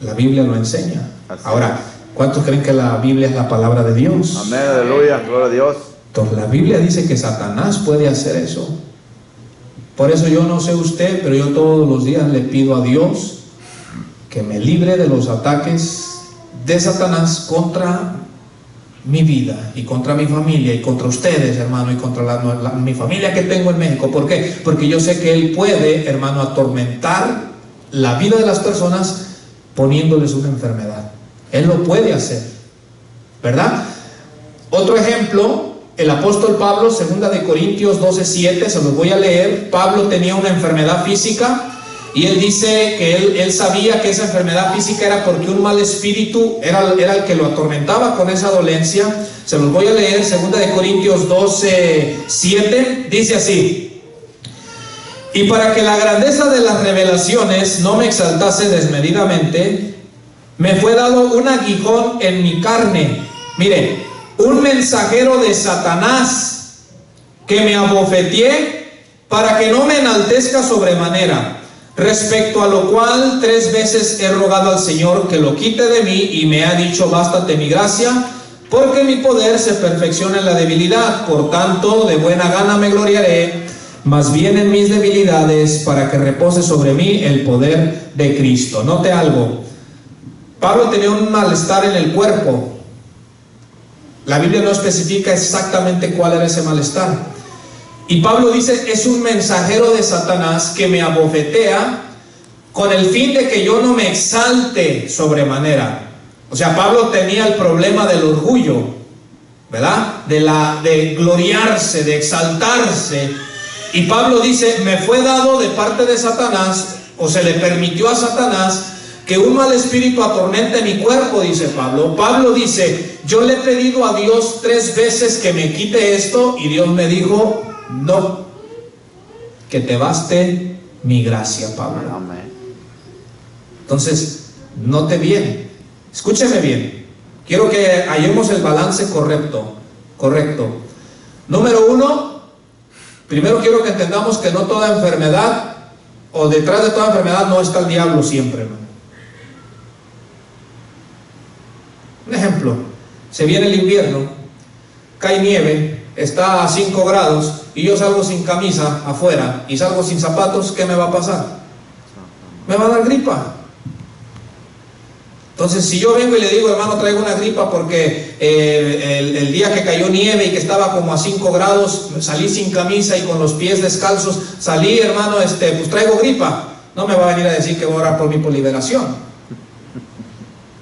La Biblia lo enseña. Ahora, ¿cuántos creen que la Biblia es la palabra de Dios? Amén, aleluya, gloria a Dios. Entonces la Biblia dice que Satanás puede hacer eso. Por eso yo no sé usted, pero yo todos los días le pido a Dios que me libre de los ataques de Satanás contra mi vida y contra mi familia y contra ustedes, hermano, y contra mi familia que tengo en México. ¿Por qué? Porque yo sé que Él puede, hermano, atormentar la vida de las personas poniéndoles una enfermedad. Él lo puede hacer, ¿verdad? Otro ejemplo, el apóstol Pablo, 2 de Corintios 12:7, se los voy a leer. Pablo tenía una enfermedad física. Y él dice que él sabía que esa enfermedad física era porque un mal espíritu era el que lo atormentaba con esa dolencia. Se los voy a leer, 2 de Corintios 12:7, dice así: y para que la grandeza de las revelaciones no me exaltase desmedidamente, me fue dado un aguijón en mi carne. Mire, un mensajero de Satanás que me abofeteé para que no me enaltezca sobremanera. Respecto a lo cual 3 veces he rogado al Señor que lo quite de mí, y me ha dicho, bástate mi gracia, porque mi poder se perfecciona en la debilidad. Por tanto, de buena gana me gloriaré, más bien en mis debilidades, para que repose sobre mí el poder de Cristo. Note algo, Pablo tenía un malestar en el cuerpo. La Biblia no especifica exactamente cuál era ese malestar. Y Pablo dice, es un mensajero de Satanás que me abofetea con el fin de que yo no me exalte sobremanera. O sea, Pablo tenía el problema del orgullo, ¿verdad? De gloriarse, de exaltarse. Y Pablo dice, me fue dado de parte de Satanás, o se le permitió a Satanás, que un mal espíritu atormente mi cuerpo, dice Pablo. Pablo dice, yo le he pedido a Dios 3 veces que me quite esto, y Dios me dijo, no, que te baste mi gracia, Pablo. Amén. Entonces, note bien, escúcheme bien. Quiero que hallemos el balance correcto. Número 1, primero quiero que entendamos que no toda enfermedad, o detrás de toda enfermedad no está el diablo siempre, hermano. Un ejemplo, se viene el invierno, cae nieve, está a 5 grados, y yo salgo sin camisa afuera y salgo sin zapatos, ¿qué me va a pasar? Me va a dar gripa. Entonces, si yo vengo y le digo, hermano, traigo una gripa porque el día que cayó nieve y que estaba como a 5 grados, salí sin camisa y con los pies descalzos, salí, hermano, pues traigo gripa, no me va a venir a decir que voy a orar por mí por liberación.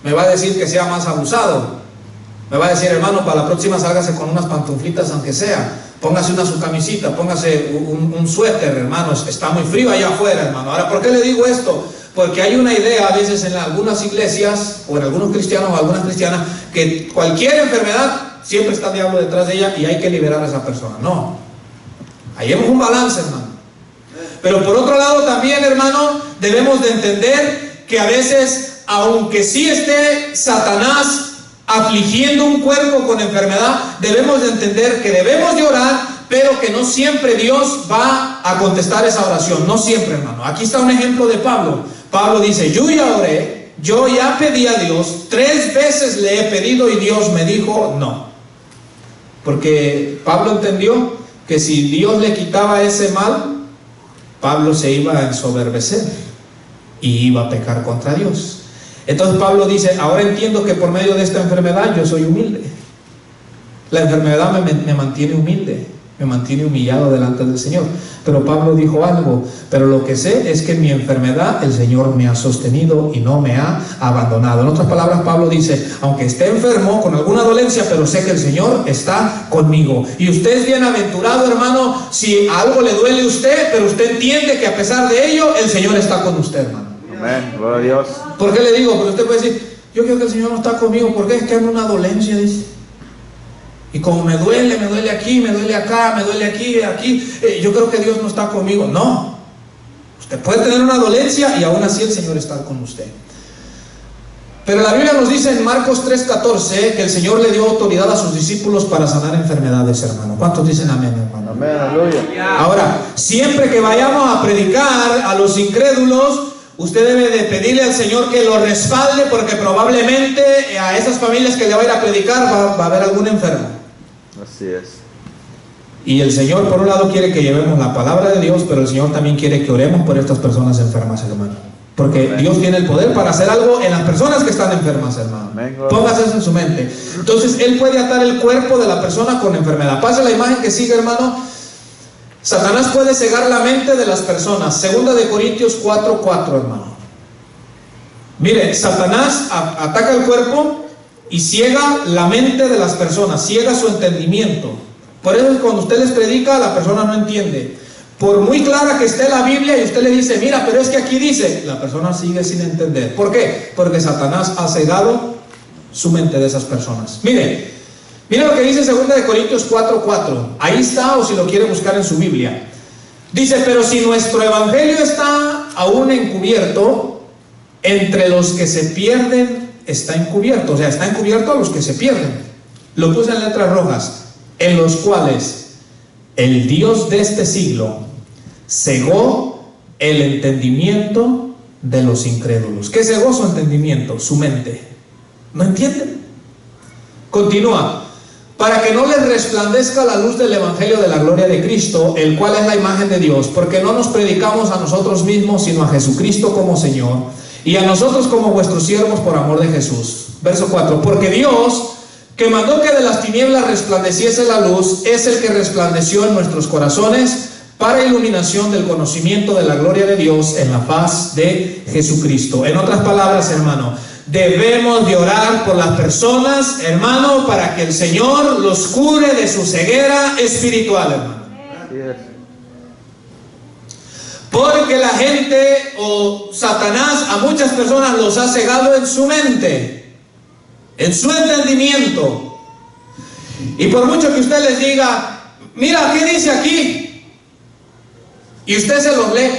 Me va a decir que sea más abusado. Me va a decir, hermano, para la próxima sálgase con unas pantuflitas aunque sea, póngase su camisita, póngase un suéter, hermano, está muy frío allá afuera, hermano. Ahora, ¿por qué le digo esto? Porque hay una idea a veces en algunas iglesias, o en algunos cristianos o algunas cristianas, que cualquier enfermedad siempre está el diablo detrás de ella y hay que liberar a esa persona. No, hallemos un balance, hermano. Pero por otro lado también, hermano, debemos de entender que a veces, aunque sí esté Satanás afligiendo un cuerpo con enfermedad, debemos de entender que debemos de orar, pero que no siempre Dios va a contestar esa oración. No siempre, hermano. Aquí está un ejemplo de Pablo. Pablo dice, yo ya oré, yo ya pedí a Dios, 3 veces le he pedido y Dios me dijo no. Porque Pablo entendió que si Dios le quitaba ese mal, Pablo se iba a ensoberbecer y iba a pecar contra Dios. Entonces Pablo dice, ahora entiendo que por medio de esta enfermedad yo soy humilde. La enfermedad me mantiene humilde, me mantiene humillado delante del Señor. Pero Pablo dijo algo, pero lo que sé es que en mi enfermedad el Señor me ha sostenido y no me ha abandonado. En otras palabras, Pablo dice, aunque esté enfermo con alguna dolencia, pero sé que el Señor está conmigo. Y usted es bienaventurado, hermano, si algo le duele a usted, pero usted entiende que a pesar de ello, el Señor está con usted, hermano. Amén. Gloria a Dios. ¿Por qué le digo? Porque usted puede decir, yo creo que el Señor no está conmigo, porque es que ando una dolencia, dice. Y como me duele aquí, me duele acá, me duele aquí, yo creo que Dios no está conmigo. No. Usted puede tener una dolencia y aún así el Señor está con usted. Pero la Biblia nos dice en Marcos 3:14 que el Señor le dio autoridad a sus discípulos para sanar enfermedades, hermano. ¿Cuántos dicen amén, hermano? Amén, aleluya. Ahora, siempre que vayamos a predicar a los incrédulos, usted debe de pedirle al Señor que lo respalde, porque probablemente a esas familias que le va a ir a predicar va a haber algún enfermo. Así es. Y el Señor, por un lado, quiere que llevemos la palabra de Dios, pero el Señor también quiere que oremos por estas personas enfermas, hermano. Porque Amén. Dios tiene el poder para hacer algo en las personas que están enfermas, hermano. Amén. Póngase eso en su mente. Entonces, Él puede atar el cuerpo de la persona con enfermedad. Pase la imagen que sigue, hermano. Satanás puede cegar la mente de las personas. 2 de Corintios 4:4, hermano. Mire, Satanás ataca el cuerpo y ciega la mente de las personas, ciega su entendimiento. Por eso cuando usted les predica, la persona no entiende. Por muy clara que esté la Biblia y usted le dice, mira, pero es que aquí dice, la persona sigue sin entender. ¿Por qué? Porque Satanás ha cegado su mente de esas personas. Mire lo que dice 2 de Corintios 4:4. Ahí está, o si lo quiere buscar en su Biblia. Dice, pero si nuestro evangelio está aún encubierto, entre los que se pierden está encubierto. O sea, está encubierto a los que se pierden. Lo puse en letras rojas. En los cuales el Dios de este siglo cegó el entendimiento de los incrédulos. ¿Qué cegó su entendimiento? Su mente. ¿No entienden? Continúa. Para que no les resplandezca la luz del evangelio de la gloria de Cristo, el cual es la imagen de Dios, porque no nos predicamos a nosotros mismos, sino a Jesucristo como Señor, y a nosotros como vuestros siervos por amor de Jesús. Verso 4. Porque Dios, que mandó que de las tinieblas resplandeciese la luz, es el que resplandeció en nuestros corazones para iluminación del conocimiento de la gloria de Dios en la faz de Jesucristo. En otras palabras, hermano, debemos de orar por las personas, hermano, para que el Señor los cure de su ceguera espiritual, hermano. Así es. Porque la gente o Satanás a muchas personas los ha cegado en su mente, en su entendimiento. Y por mucho que usted les diga, mira, ¿qué dice aquí? Y usted se los lee.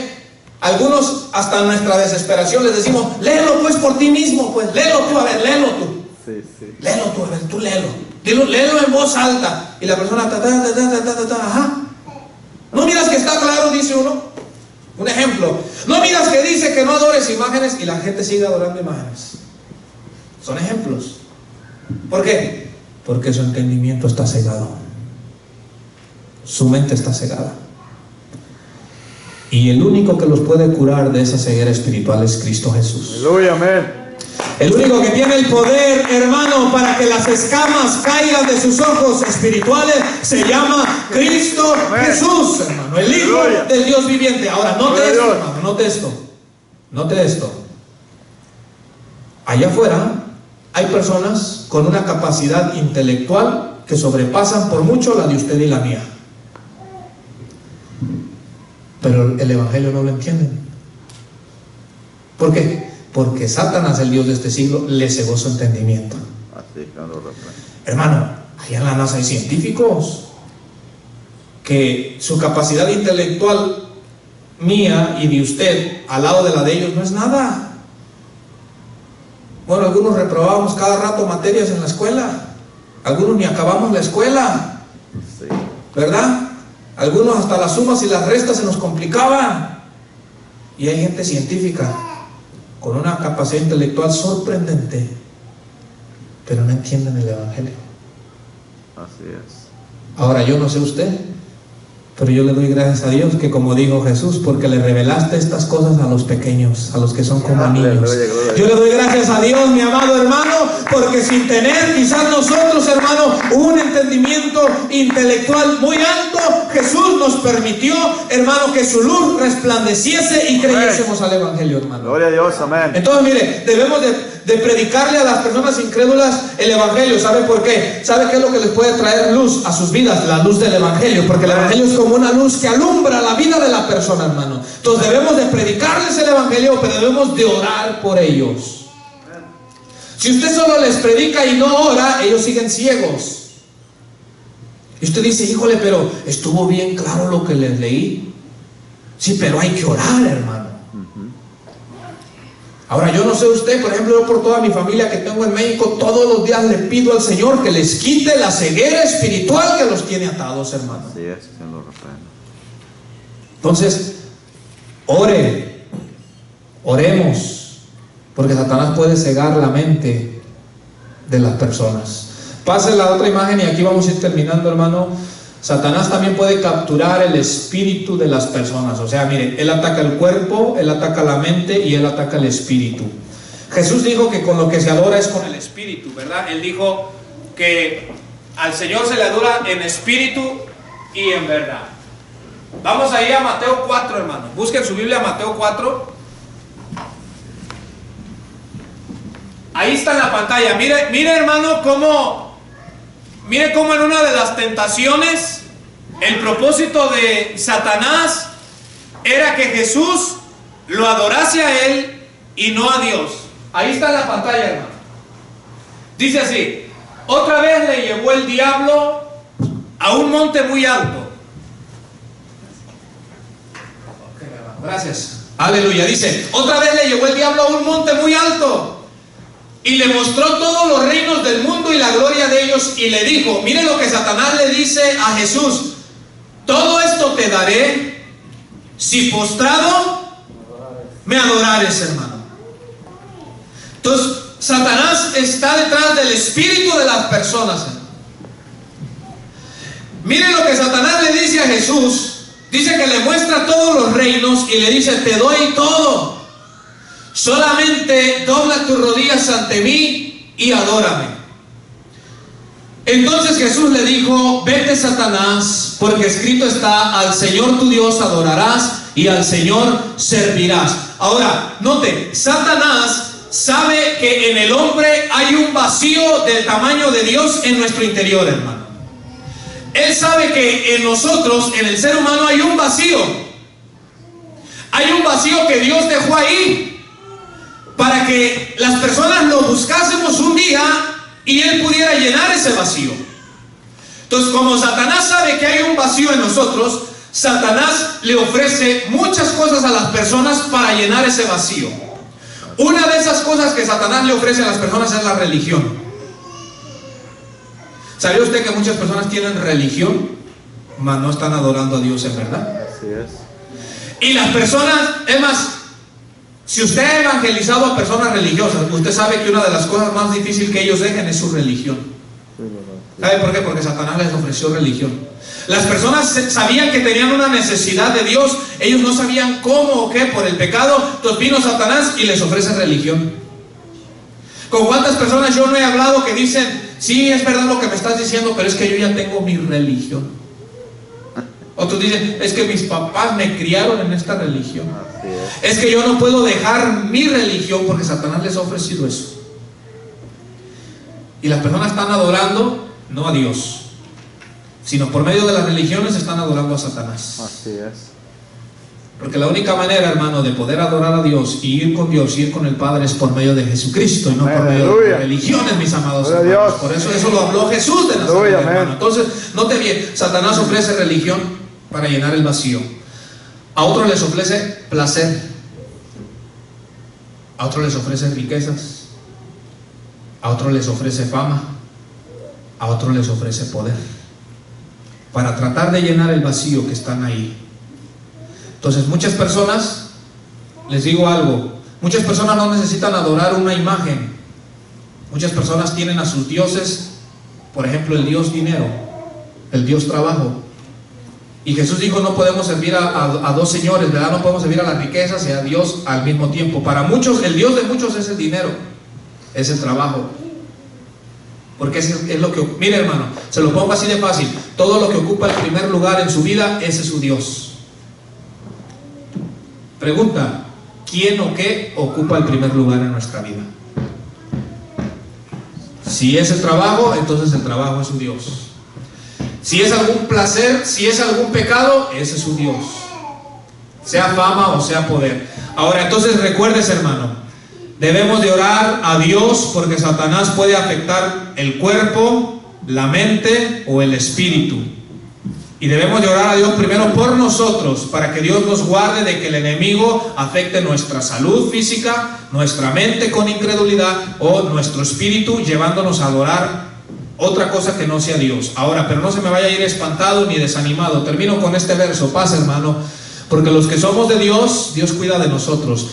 Algunos, hasta en nuestra desesperación, les decimos, léelo pues por ti mismo, pues, léelo tú, a ver, léelo tú. Sí, sí. Léelo tú, a ver, tú léelo. Léelo en voz alta. Y la persona, ajá. ¿No miras que está claro? Dice uno. Un ejemplo. ¿No miras que dice que no adores imágenes? Y la gente sigue adorando imágenes. Son ejemplos. ¿Por qué? Porque su entendimiento está cegado. Su mente está cegada. Y el único que los puede curar de esa ceguera espiritual es Cristo Jesús. Aleluya, amén. El único que tiene el poder, hermano, para que las escamas caigan de sus ojos espirituales se llama Cristo Amén. Jesús, hermano, el Hijo Aleluya. del Dios viviente. Ahora, note Gloria a esto, Dios. hermano, note esto. Note esto. Allá afuera hay personas con una capacidad intelectual que sobrepasan por mucho la de usted y la mía. Pero el evangelio no lo entienden. ¿Por qué? Porque Satanás, el Dios de este siglo, le cegó su entendimiento. Así, claro, Hermano, allá en la NASA hay científicos que su capacidad intelectual mía y de usted al lado de la de ellos no es nada. Bueno, algunos reprobábamos cada rato materias en la escuela, algunos ni acabamos la escuela, sí. ¿verdad? Algunos hasta las sumas y las restas se nos complicaban. Y hay gente científica con una capacidad intelectual sorprendente, pero no entienden el evangelio. Así es. Ahora, yo no sé usted, Pero yo le doy gracias a Dios que, como dijo Jesús, porque le revelaste estas cosas a los pequeños, a los que son como niños. Yo le doy gracias a Dios, mi amado hermano, porque sin tener quizás nosotros, hermano, un entendimiento intelectual muy alto, Jesús nos permitió, hermano, que su luz resplandeciese y creyésemos al Evangelio, hermano. Gloria a Dios, amén. Entonces, mire, debemos de predicarle a las personas incrédulas el Evangelio. ¿Sabe por qué? ¿Sabe qué es lo que les puede traer luz a sus vidas? La luz del Evangelio, porque el Evangelio es como una luz que alumbra la vida de la persona, hermano. Entonces debemos de predicarles el Evangelio, pero debemos de orar por ellos. Si usted solo les predica y no ora, ellos siguen ciegos. Y usted dice, híjole, pero estuvo bien claro lo que les leí. Sí, pero hay que orar, hermano. Ahora, yo no sé usted, por ejemplo, yo por toda mi familia que tengo en México, todos los días le pido al Señor que les quite la ceguera espiritual que los tiene atados, hermano. Así es, Señor lo reprenda. Entonces, oremos, porque Satanás puede cegar la mente de las personas. Pase la otra imagen y aquí vamos a ir terminando, hermano. Satanás también puede capturar el espíritu de las personas. O sea, mire, él ataca el cuerpo, él ataca la mente y él ataca el espíritu. Jesús dijo que con lo que se adora es con el espíritu, ¿verdad? Él dijo que al Señor se le adora en espíritu y en verdad. Vamos ahí a Mateo 4, hermano. Busquen su Biblia, Mateo 4. Ahí está en la pantalla. Mire, hermano, mire cómo en una de las tentaciones el propósito de Satanás era que Jesús lo adorase a él y no a Dios. Ahí está en la pantalla, hermano. Dice así: otra vez le llevó el diablo a un monte muy alto. Gracias. Aleluya. Dice, otra vez le llevó el diablo a un monte muy alto y le mostró todos los reinos del mundo y la gloria de ellos, y le dijo, mire lo que Satanás le dice a Jesús: todo esto te daré si postrado me adorares, hermano. Entonces, Satanás está detrás del espíritu de las personas, hermano. Mire lo que Satanás le dice a Jesús. Dice que le muestra todos los reinos y le dice, te doy todo. Solamente dobla tus rodillas ante mí y adórame. Entonces Jesús le dijo, vete, Satanás, porque escrito está, al Señor tu Dios adorarás y al Señor servirás. Ahora, note, Satanás sabe que en el hombre hay un vacío del tamaño de Dios en nuestro interior, hermano. Él sabe que en nosotros, en el ser humano, hay un vacío. Hay un vacío que Dios dejó ahí para que las personas lo buscásemos un día y Él pudiera llenar ese vacío. Entonces, como Satanás sabe que hay un vacío en nosotros, Satanás le ofrece muchas cosas a las personas para llenar ese vacío. Una de esas cosas que Satanás le ofrece a las personas es la religión. ¿Sabía usted que muchas personas tienen religión, mas no están adorando a Dios en verdad? Así es. Y las personas, es más, si usted ha evangelizado a personas religiosas, usted sabe que una de las cosas más difíciles que ellos dejen es su religión. ¿Sabe por qué? Porque Satanás les ofreció religión. Las personas sabían que tenían una necesidad de Dios, ellos no sabían cómo o qué, por el pecado. Entonces vino Satanás y les ofrece religión. ¿Con cuántas personas yo no he hablado que dicen, sí, es verdad lo que me estás diciendo, pero es que yo ya tengo mi religión? Otros dicen, es que mis papás me criaron en esta religión. Es que yo no puedo dejar mi religión porque Satanás les ha ofrecido eso. Y las personas están adorando no a Dios, sino por medio de las religiones están adorando a Satanás. Así es. Porque la única manera, hermano, de poder adorar a Dios y ir con Dios y ir con el Padre es por medio de Jesucristo y no por medio de religiones, mis amados hermanos. Por eso lo habló Jesús de Nazaret, hermano. Entonces, note bien, Satanás ofrece religión para llenar el vacío. A otros les ofrece placer. A otros les ofrece riquezas. A otros les ofrece fama. A otros les ofrece poder. Para tratar de llenar el vacío que están ahí. Entonces muchas personas, les digo algo, muchas personas no necesitan adorar una imagen. Muchas personas tienen a sus dioses, por ejemplo el dios dinero, el dios trabajo, Y Jesús dijo, no podemos servir a dos señores, ¿verdad? No podemos servir a las riquezas y a Dios al mismo tiempo. Para muchos, el Dios de muchos es el dinero, es el trabajo. Porque es lo que, mire hermano, se lo pongo así de fácil. Todo lo que ocupa el primer lugar en su vida, ese es su Dios. Pregunta, ¿quién o qué ocupa el primer lugar en nuestra vida? Si es el trabajo, entonces el trabajo es su Dios. Si es algún placer, si es algún pecado, ese es su Dios. Sea fama o sea poder. Ahora, entonces recuerdes, hermano, debemos de orar a Dios porque Satanás puede afectar el cuerpo, la mente o el espíritu. Y debemos de orar a Dios primero por nosotros, para que Dios nos guarde de que el enemigo afecte nuestra salud física, nuestra mente con incredulidad o nuestro espíritu, llevándonos a adorar otra cosa que no sea Dios. Ahora, pero no se me vaya a ir espantado ni desanimado. Termino con este verso, paz hermano, porque los que somos de Dios, Dios cuida de nosotros.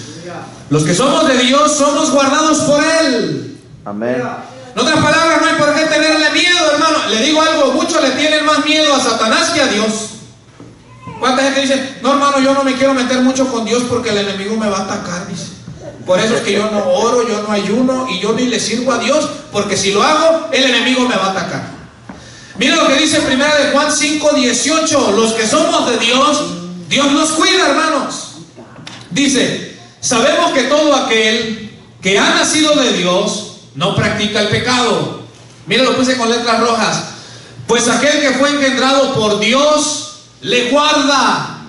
Los que somos de Dios somos guardados por Él. Amén. En otras palabras, no hay por qué tenerle miedo, hermano. Le digo algo, muchos le tienen más miedo a Satanás que a Dios. ¿Cuánta gente dice, no hermano, yo no me quiero meter mucho con Dios porque el enemigo me va a atacar? Dice. Por eso es que yo no oro, yo no ayuno y yo ni le sirvo a Dios, porque si lo hago, el enemigo me va a atacar. Mira lo que dice 1 de Juan 5:18. Los que somos de Dios, Dios nos cuida, hermanos. Dice, sabemos que todo aquel que ha nacido de Dios no practica el pecado. Mira, lo puse con letras rojas. Pues aquel que fue engendrado por Dios le guarda,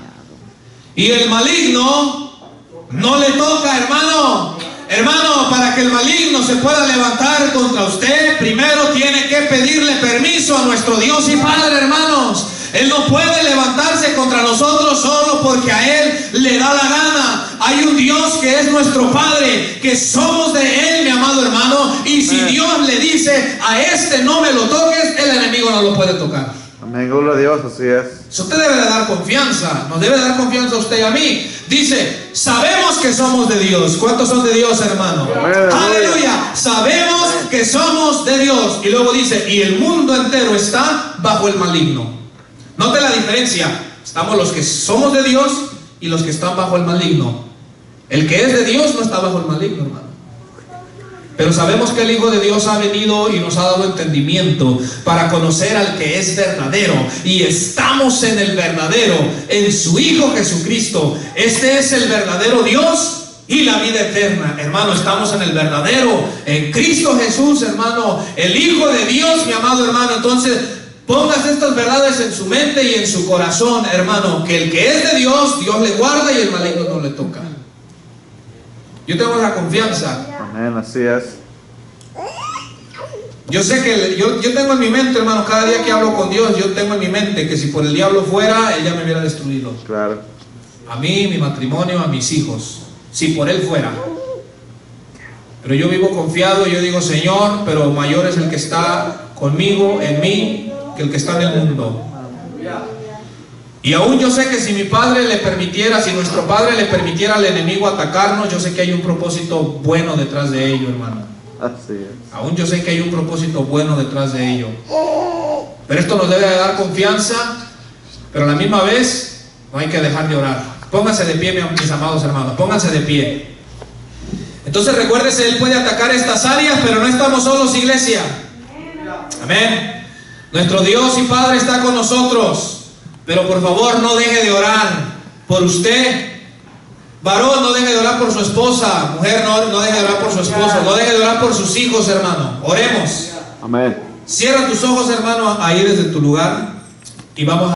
y el maligno no le toca, hermano. Hermano, para que el maligno se pueda levantar contra usted, primero tiene que pedirle permiso a nuestro Dios y Padre, hermanos. Él no puede levantarse contra nosotros solo porque a Él le da la gana. Hay un Dios que es nuestro Padre, que somos de Él, mi amado hermano. Y si Dios le dice, a este no me lo toques, el enemigo no lo puede tocar. Amén, gloria a Dios, así es. Eso te debe de dar confianza, nos debe de dar confianza a usted y a mí. Dice, sabemos que somos de Dios. ¿Cuántos son de Dios, hermano? Amén. Aleluya. Sabemos que somos de Dios. Y luego dice, y el mundo entero está bajo el maligno. Note la diferencia. Estamos los que somos de Dios y los que están bajo el maligno. El que es de Dios no está bajo el maligno, hermano. Pero sabemos que el Hijo de Dios ha venido y nos ha dado entendimiento para conocer al que es verdadero. Y estamos en el verdadero, en su Hijo Jesucristo. Este es el verdadero Dios y la vida eterna. Hermano, estamos en el verdadero, en Cristo Jesús, hermano, el Hijo de Dios, mi amado hermano. Entonces, pongas estas verdades en su mente y en su corazón, hermano, que el que es de Dios, Dios le guarda y el maligno no le toca. Yo tengo la confianza. Amén, así es. Yo sé que yo tengo en mi mente, hermano, cada día que hablo con Dios, yo tengo en mi mente que si por el diablo fuera, Él ya me hubiera destruido. Claro. A mí, mi matrimonio, a mis hijos. Si por Él fuera. Pero yo vivo confiado, yo digo, Señor, pero mayor es el que está conmigo, en mí, que el que está en el mundo. Y aún yo sé que si mi padre le permitiera, si nuestro padre le permitiera al enemigo atacarnos, yo sé que hay un propósito bueno detrás de ello, hermano. Así es. Aún yo sé que hay un propósito bueno detrás de ello. Pero esto nos debe de dar confianza, pero a la misma vez no hay que dejar de orar. Pónganse de pie, mis amados hermanos, pónganse de pie. Entonces recuérdese, Él puede atacar estas áreas, pero no estamos solos, iglesia. Amén. Nuestro Dios y Padre está con nosotros. Pero por favor no deje de orar por usted. Varón, no deje de orar por su esposa. Mujer, no deje de orar por su esposo. No deje de orar por sus hijos, hermano. Oremos. Amén. Cierra tus ojos, hermano, ahí desde tu lugar. Y vamos a